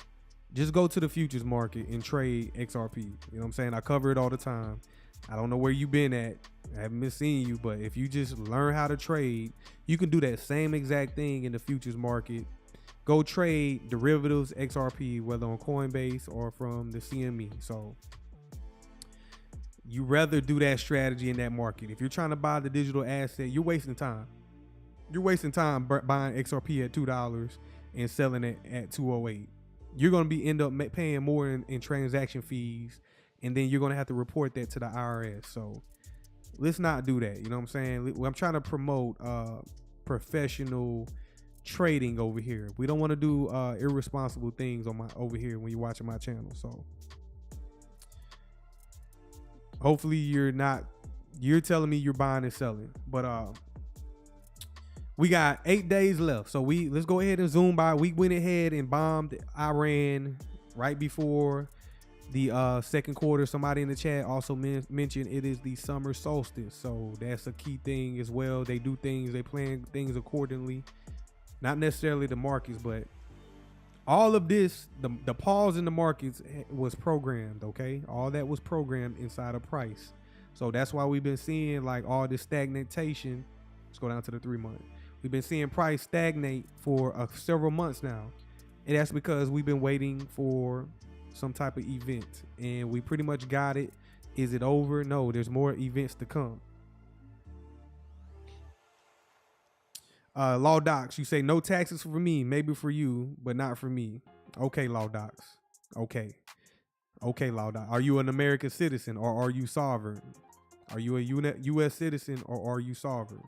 just go to the futures market and trade XRP. You know what I'm saying? I cover it all the time. I don't know where you been at. I haven't been seeing you, but if you just learn how to trade, you can do that same exact thing in the futures market. Go trade derivatives XRP, whether on Coinbase or from the CME. So you rather do that strategy in that market. If you're trying to buy the digital asset, you're wasting time. You're wasting time buying XRP at $2 and selling it at 208. You're going to end up paying more in transaction fees, and then you're going to have to report that to the IRS. So let's not do that. You know what I'm saying? I'm trying to promote professional trading over here. We don't want to do irresponsible things over here when you're watching my channel. So hopefully you're telling me you're buying and selling. But we got 8 days left. So let's go ahead and zoom by. We went ahead and bombed Iran right before the second quarter. Somebody in the chat also mentioned it is the summer solstice. So that's a key thing as well. They do things, they plan things accordingly. Not necessarily the markets, but all of this, the pause in the markets was programmed, okay? All that was programmed inside of price. So that's why we've been seeing like all this stagnation. Let's go down to the 3 month. We've been seeing price stagnate for several months now. And that's because we've been waiting for some type of event. And we pretty much got it. Is it over? No, there's more events to come. Law Docs, you say no taxes for me, maybe for you, but not for me. Okay, Law Docs. Okay, Law Docs. Are you an American citizen or are you sovereign? Are you a U.S. citizen or are you sovereign?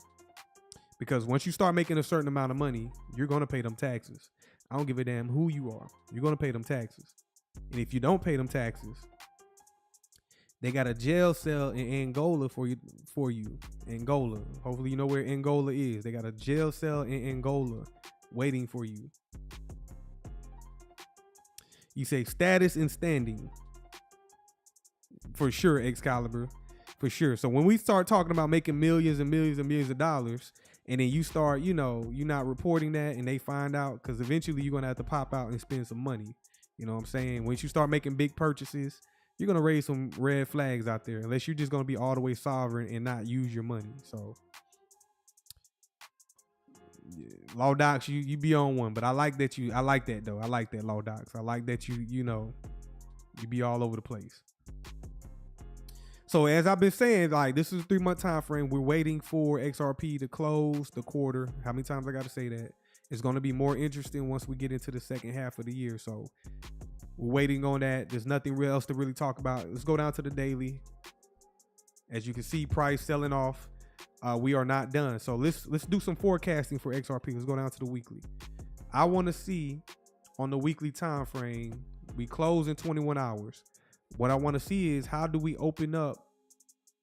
Because once you start making a certain amount of money, you're going to pay them taxes. I don't give a damn who you are. You're going to pay them taxes. And if you don't pay them taxes, they got a jail cell in Angola for you. Angola. Hopefully you know where Angola is. They got a jail cell in Angola waiting for you. You say status and standing. For sure, Excalibur. For sure. So when we start talking about making millions and millions and millions of dollars, and then you start, you're not reporting that and they find out, because eventually you're going to have to pop out and spend some money. You know what I'm saying? Once you start making big purchases, you're going to raise some red flags out there, unless you're just going to be all the way sovereign and not use your money. So, yeah, Law Docs, you be on one, but I like that though. I like that, Law Docs. I like that you be all over the place. So as I've been saying, like, this is a 3-month time frame. We're waiting for XRP to close the quarter. How many times I got to say that? It's going to be more interesting once we get into the second half of the year. So we're waiting on that. There's nothing else to really talk about. Let's go down to the daily. As you can see, price selling off. We are not done. So let's do some forecasting for XRP. Let's go down to the weekly. I want to see on the weekly time frame, we close in 21 hours. What I want to see is, how do we open up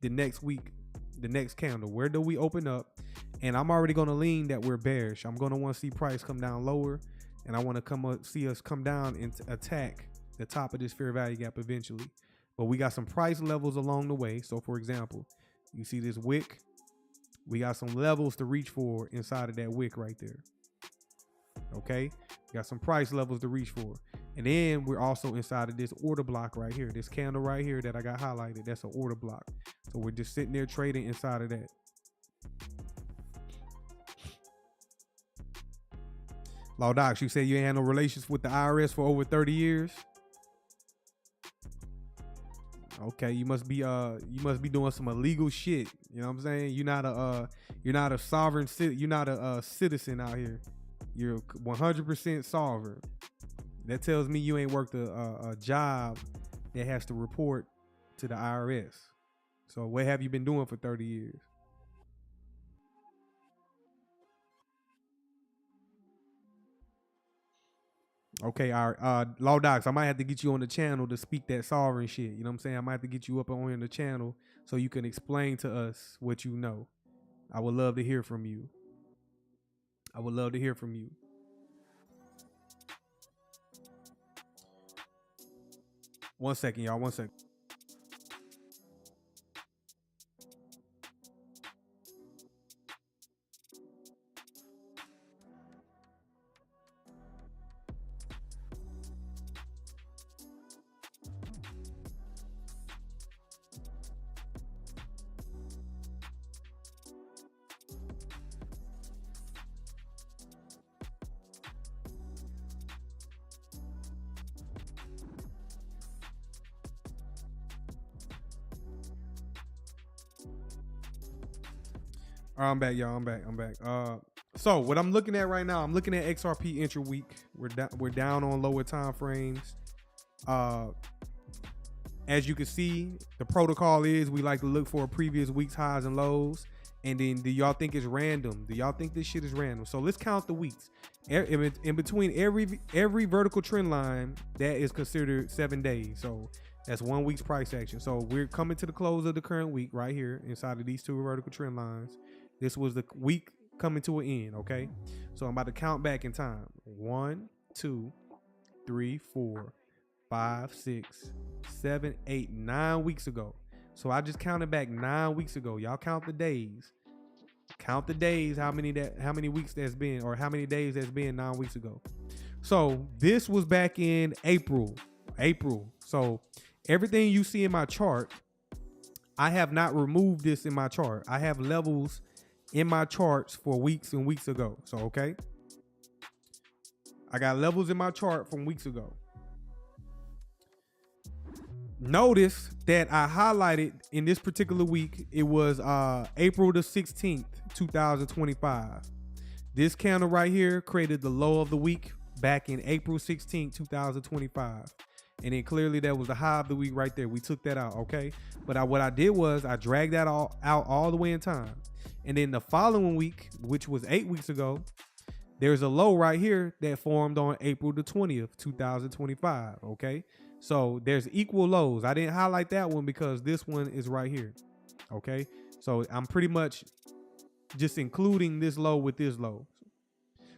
the next week, the next candle? Where do we open up? And I'm already going to lean that we're bearish. I'm going to want to see price come down lower, and I want to see us come down and attack the top of this fair value gap eventually. But we got some price levels along the way. So for example, you see this wick, we got some levels to reach for inside of that wick right there. Okay, we got some price levels to reach for. And then we're also inside of this order block right here. This candle right here that I got highlighted, that's an order block. So we're just sitting there trading inside of that. Law Docs, you say you ain't had no relations with the IRS for over 30 years. Okay, you must be doing some illegal shit. You know what I'm saying? You're not a sovereign citizen. You're not a citizen out here. You're 100% sovereign. That tells me you ain't worked a job that has to report to the IRS. So what have you been doing for 30 years? Okay, all right. Law Docs, I might have to get you on the channel to speak that sovereign shit. You know what I'm saying? I might have to get you up on here the channel so you can explain to us what you know. I would love to hear from you. I would love to hear from you. One second, y'all. 1 second. I'm back, y'all. I'm back. So what I'm looking at right now, I'm looking at XRP intra-week. We're down on lower time frames. As you can see, the protocol is we like to look for a previous week's highs and lows. And then, do y'all think it's random? Do y'all think this shit is random? So let's count the weeks. In between every vertical trend line, that is considered 7 days. So that's 1 week's price action. So we're coming to the close of the current week right here inside of these two vertical trend lines. This was the week coming to an end, okay? So I'm about to count back in time. 1, 2, 3, 4, 5, 6, 7, 8, 9 weeks ago. So I just counted back 9 weeks ago. Y'all count the days. Count the days, how many weeks that's been, or how many days that's been 9 weeks ago. So this was back in April. So everything you see in my chart, I have not removed this in my chart. I have levels in my charts for weeks and weeks ago. So, okay. I got levels in my chart from weeks ago. Notice that I highlighted in this particular week, it was April the 16th, 2025. This candle right here created the low of the week back in April 16, 2025. And then clearly that was the high of the week right there. We took that out, okay? But what I did was I dragged that out all the way in time. And then the following week, which was 8 weeks ago, there's a low right here that formed on April the 20th, 2025, okay? So there's equal lows. I didn't highlight that one because this one is right here, okay? So I'm pretty much just including this low with this low.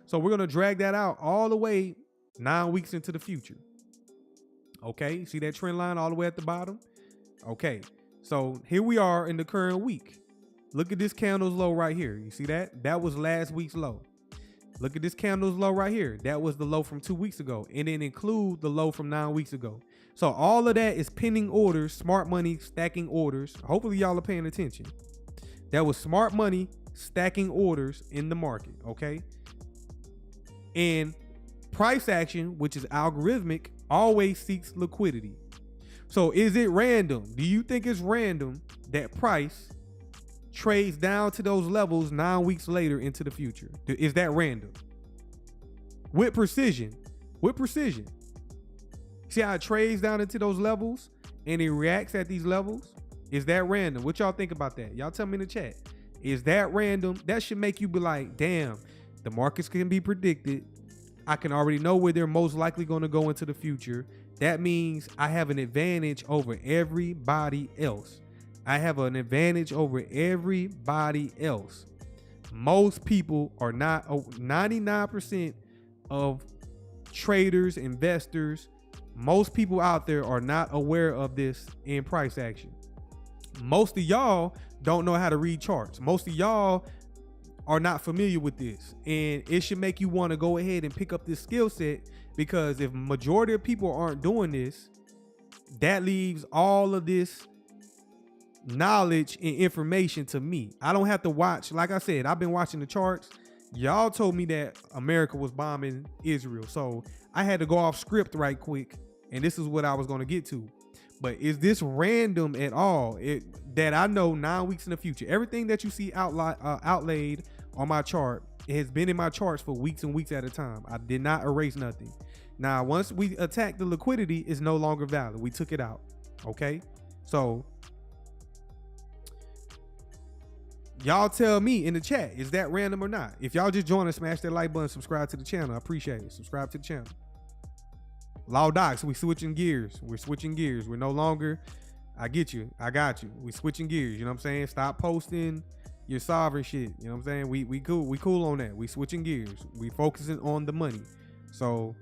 So we're going to drag that out all the way 9 weeks into the future. Okay, see that trend line all the way at the bottom? Okay, so here we are in the current week. Look at this candle's low right here. You see that? That was last week's low. Look at this candle's low right here. That was the low from 2 weeks ago. And then include the low from 9 weeks ago. So all of that is pending orders, smart money stacking orders. Hopefully y'all are paying attention. That was smart money stacking orders in the market, okay? And price action, which is algorithmic, always seeks liquidity. So is it random? Do you think it's random that price trades down to those levels 9 weeks later into the future? Is that random? With precision. With precision. See how it trades down into those levels and it reacts at these levels? Is that random? What y'all think about that? Y'all tell me in the chat. Is that random? That should make you be like, damn, the markets can be predicted. I can already know where they're most likely going to go into the future. That means I have an advantage over everybody else. I have an advantage over everybody else. Most people are not, 99% of traders, investors, most people out there are not aware of this in price action. Most of y'all don't know how to read charts. Most of y'all are not familiar with this, and it should make you want to go ahead and pick up this skill set, because if majority of people aren't doing this, that leaves all of this knowledge and information to me. I don't have to watch. Like I said, I've been watching the charts. Y'all told me that America was bombing Israel, so I had to go off script right quick, and this is what I was going to get to. But is this random at all? That I know 9 weeks in the future, everything that you see outlaid on my chart, it has been in my charts for weeks and weeks at a time. I did not erase nothing. Now, once we attack the liquidity, it's no longer valid. We took it out. Okay, so y'all tell me in the chat, is that random or not? If y'all just join us, smash that like button, subscribe to the channel. I appreciate it. Subscribe to the channel. Law Docs, we switching gears. We're switching gears. We're no longer, I get you, I got you. We switching gears, you know what I'm saying? Stop posting your sovereign shit, you know what I'm saying? We cool on that. We switching gears. We focusing on the money. So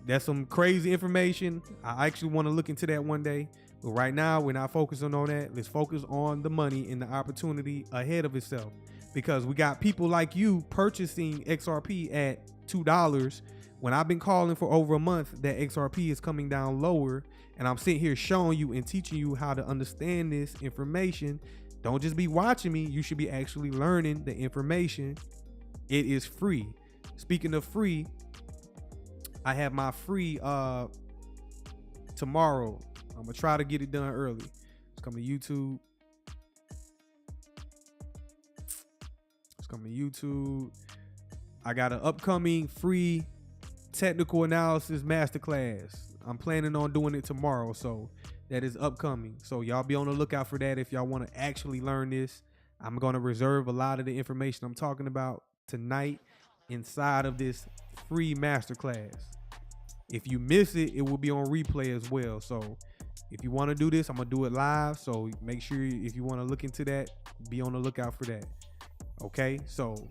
that's some crazy information. I actually want to look into that one day. But right now, we're not focusing on that. Let's focus on the money and the opportunity ahead of itself. Because we got people like you purchasing XRP at $2 when I've been calling for over a month that XRP is coming down lower, and I'm sitting here showing you and teaching you how to understand this information. Don't just be watching me. You should be actually learning the information. It is free. Speaking of free, I have my free tomorrow. I'm gonna try to get it done early. It's coming to YouTube. It's coming to YouTube. I got an upcoming free technical analysis masterclass. I'm planning on doing it tomorrow, so that is upcoming. So y'all be on the lookout for that if y'all want to actually learn this. I'm going to reserve a lot of the information I'm talking about tonight inside of this free masterclass. If you miss it, it will be on replay as well. So if you want to do this, I'm going to do it live. So make sure if you want to look into that, be on the lookout for that. Okay, so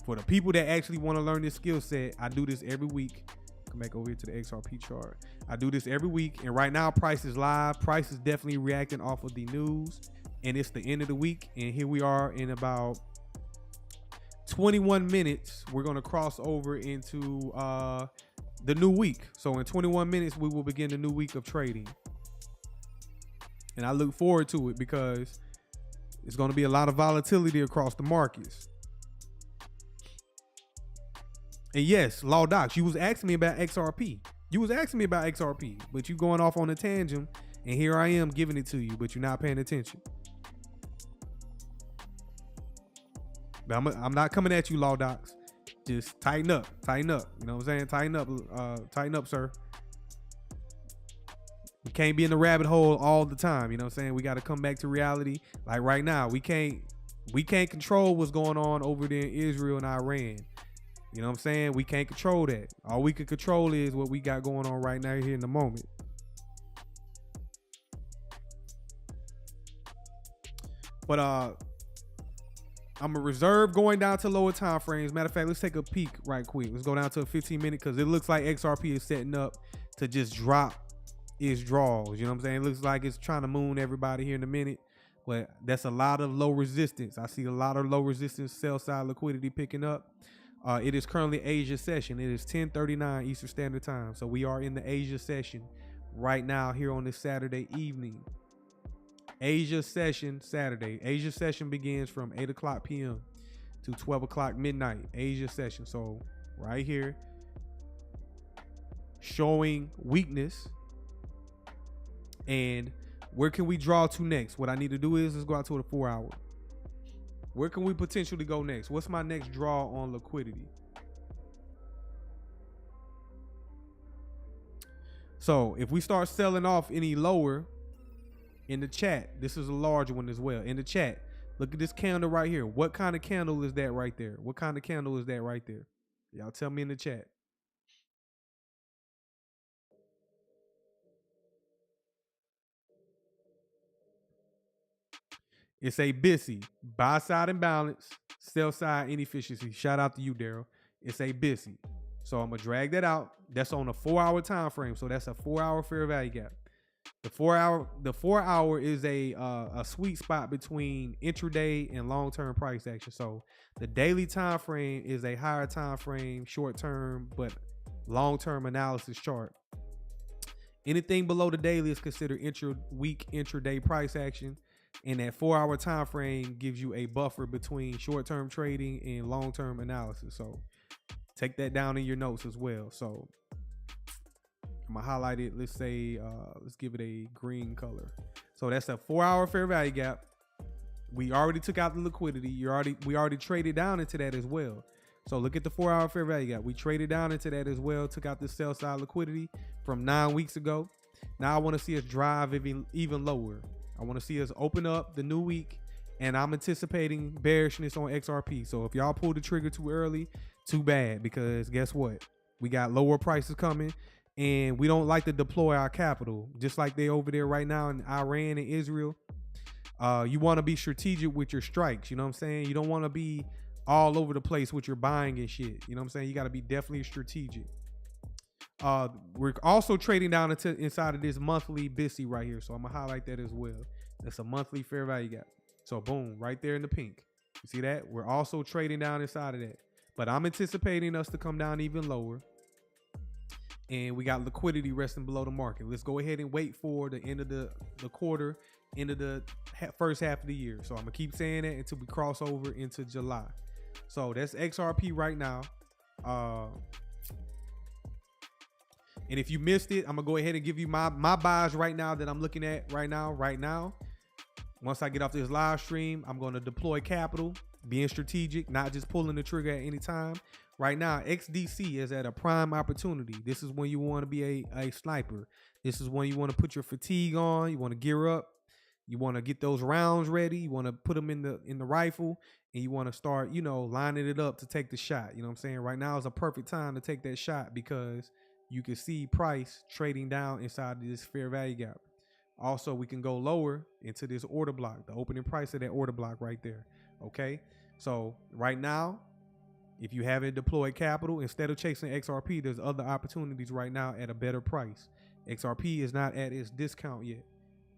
for the people that actually want to learn this skill set, I do this every week. Come back over here to the XRP chart. I do this every week, and right now price is live. Price is definitely reacting off of the news, and it's the end of the week, and here we are in about 21 minutes. We're going to cross over into the new week. So in 21 minutes, we will begin the new week of trading, and I look forward to it because it's going to be a lot of volatility across the markets. And yes, Law Docs, you was asking me about XRP. But you going off on a tangent, and here I am giving it to you, but you're not paying attention. But I'm not coming at you, law docs. Just tighten up. You know what I'm saying? Tighten up, sir. We can't be in the rabbit hole all the time. You know what I'm saying? We got to come back to reality. Like right now, we can't control what's going on over there in Israel and Iran. You know what I'm saying? We can't control that. All we can control is what we got going on right now here in the moment. But I'm a reserve going down to lower time frames. Matter of fact, let's take a peek right quick. Let's go down to a 15-minute because it looks like XRP is setting up to just drop its draws. You know what I'm saying? It looks like it's trying to moon everybody here in a minute. But that's a lot of low resistance. I see a lot of low resistance sell side liquidity picking up. It is currently Asia session. It is 10:39 Eastern Standard Time. So we are in the Asia session right now here on this Saturday evening. Asia session Saturday. Asia session begins from 8 o'clock p.m. to 12 o'clock midnight. Asia session. So right here, showing weakness. And where can we draw to next? What I need to do is let's go out to the 4 hour. Where can we potentially go next? What's my next draw on liquidity? So if we start selling off any lower in the chat, this is a large one as well. In the chat, look at this candle right here. What kind of candle is that right there? What kind of candle is that right there? Y'all tell me in the chat. It's a BISSY, buy side imbalance, sell side inefficiency. Shout out to you, Daryl. It's a BISSY. So I'm gonna drag that out. That's on a 4 hour time frame. So that's a 4 hour fair value gap. The 4 hour is a sweet spot between intraday and long-term price action. So the daily time frame is a higher time frame, short-term, but long-term analysis chart. Anything below the daily is considered intra-week, intraday price action. And that 4 hour time frame gives you a buffer between short-term trading and long-term analysis. So take that down in your notes as well. So I'm gonna highlight it. Let's say, let's give it a green color. So that's a 4 hour fair value gap. We already took out the liquidity. We already traded down into that as well. So look at the 4 hour fair value gap. We traded down into that as well. Took out the sell side liquidity from 9 weeks ago. Now I want to see us drive even lower. I want to see us open up the new week, and I'm anticipating bearishness on XRP. So if y'all pull the trigger too early, too bad, because guess what? We got lower prices coming, and we don't like to deploy our capital, just like they over there right now in Iran and Israel. You want to be strategic with your strikes. You know what I'm saying? You don't want to be all over the place with your buying and shit. You know what I'm saying? You got to be definitely strategic. We're also trading down inside of this monthly BISSY right here. So I'm gonna highlight that as well. That's a monthly fair value gap. So boom, right there in the pink. You see that? We're also trading down inside of that. But I'm anticipating us to come down even lower. And we got liquidity resting below the market. Let's go ahead and wait for the end of the quarter, end of the first half of the year. So I'm gonna keep saying that until we cross over into July. So that's XRP right now. And if you missed it, I'm gonna go ahead and give you my buys right now that I'm looking at right now. Once I get off this live stream, I'm gonna deploy capital, being strategic, not just pulling the trigger at any time. Right now, XDC is at a prime opportunity. This is when you want to be a sniper. This is when you want to put your fatigue on. You want to gear up. You want to get those rounds ready. You want to put them in the rifle, and you want to start, lining it up to take the shot. You know what I'm saying? Right now is a perfect time to take that shot because you can see price trading down inside of this fair value gap. Also, we can go lower into this order block, the opening price of that order block right there. Okay. So right now, if you haven't deployed capital, instead of chasing XRP, there's other opportunities right now at a better price. XRP is not at its discount yet,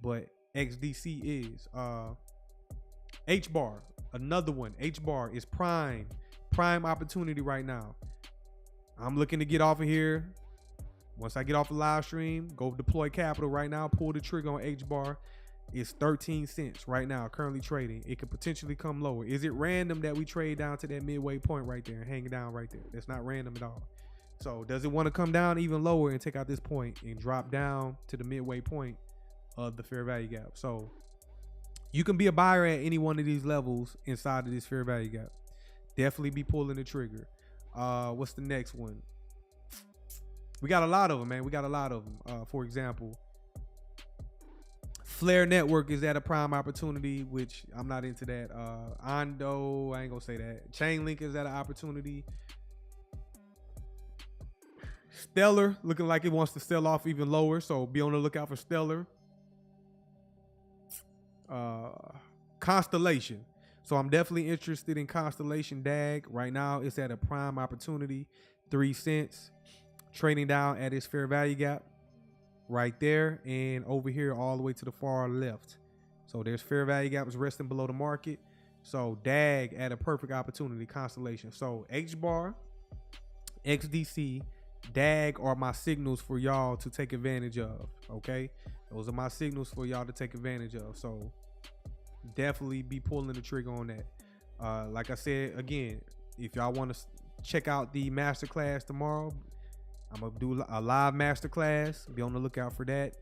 but XDC is. HBAR, another one. HBAR is prime opportunity right now. I'm looking to get off of here. Once I get off the live stream, go deploy capital right now, pull the trigger on HBAR. It's 13 cents right now, currently trading. It could potentially come lower. Is it random that we trade down to that midway point right there and hang down right there? That's not random at all. So does it want to come down even lower and take out this point and drop down to the midway point of the fair value gap? So you can be a buyer at any one of these levels inside of this fair value gap. Definitely be pulling the trigger. What's the next one? We got a lot of them, man. We got a lot of them. For example, Flare Network is at a prime opportunity, which I'm not into that. Ondo, I ain't gonna say that. Chainlink is at an opportunity. Stellar looking like it wants to sell off even lower, so be on the lookout for Stellar. Constellation. So I'm definitely interested in Constellation DAG. Right now, it's at a prime opportunity, 3 cents, trading down at its fair value gap right there, and over here all the way to the far left. So there's fair value gaps resting below the market. So DAG at a perfect opportunity, Constellation. So HBAR, XDC, DAG are my signals for y'all to take advantage of. Okay, those are my signals for y'all to take advantage of. So definitely be pulling the trigger on that. Like I said again, if y'all want to check out the masterclass tomorrow, I'm gonna do a live masterclass. Be on the lookout for that.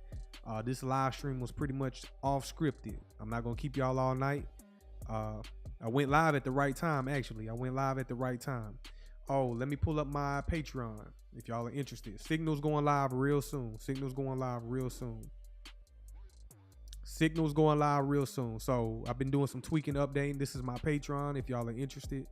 This live stream was pretty much off scripted. I'm not gonna keep y'all all night. I went live at the right time. Actually, I went live at the right time. Oh, let me pull up my Patreon if y'all are interested. Signal's going live real soon. Signal's going live real soon. Signal's going live real soon. So I've been doing some tweaking, updating. This is my Patreon. If y'all are interested,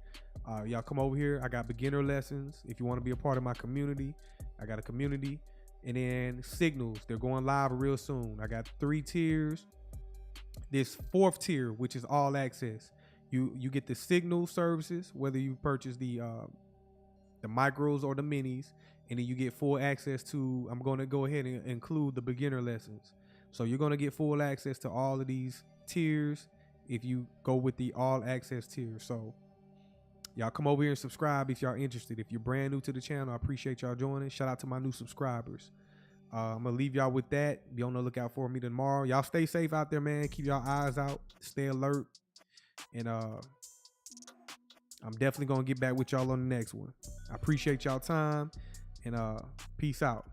y'all come over here. I got beginner lessons. If you want to be a part of my community, I got a community. And then Signals, they're going live real soon. I got 3 tiers. This 4th tier, which is all access. You get the Signal services, whether you purchase the micros or the minis, and then you get full access to, I'm going to go ahead and include the beginner lessons. So you're going to get full access to all of these tiers if you go with the all access tier. So y'all come over here and subscribe if y'all interested. If you're brand new to the channel, I appreciate y'all joining. Shout out to my new subscribers. I'm going to leave y'all with that. Be on the lookout for me tomorrow. Y'all stay safe out there, man. Keep y'all eyes out. Stay alert. And I'm definitely going to get back with y'all on the next one. I appreciate y'all time, and peace out.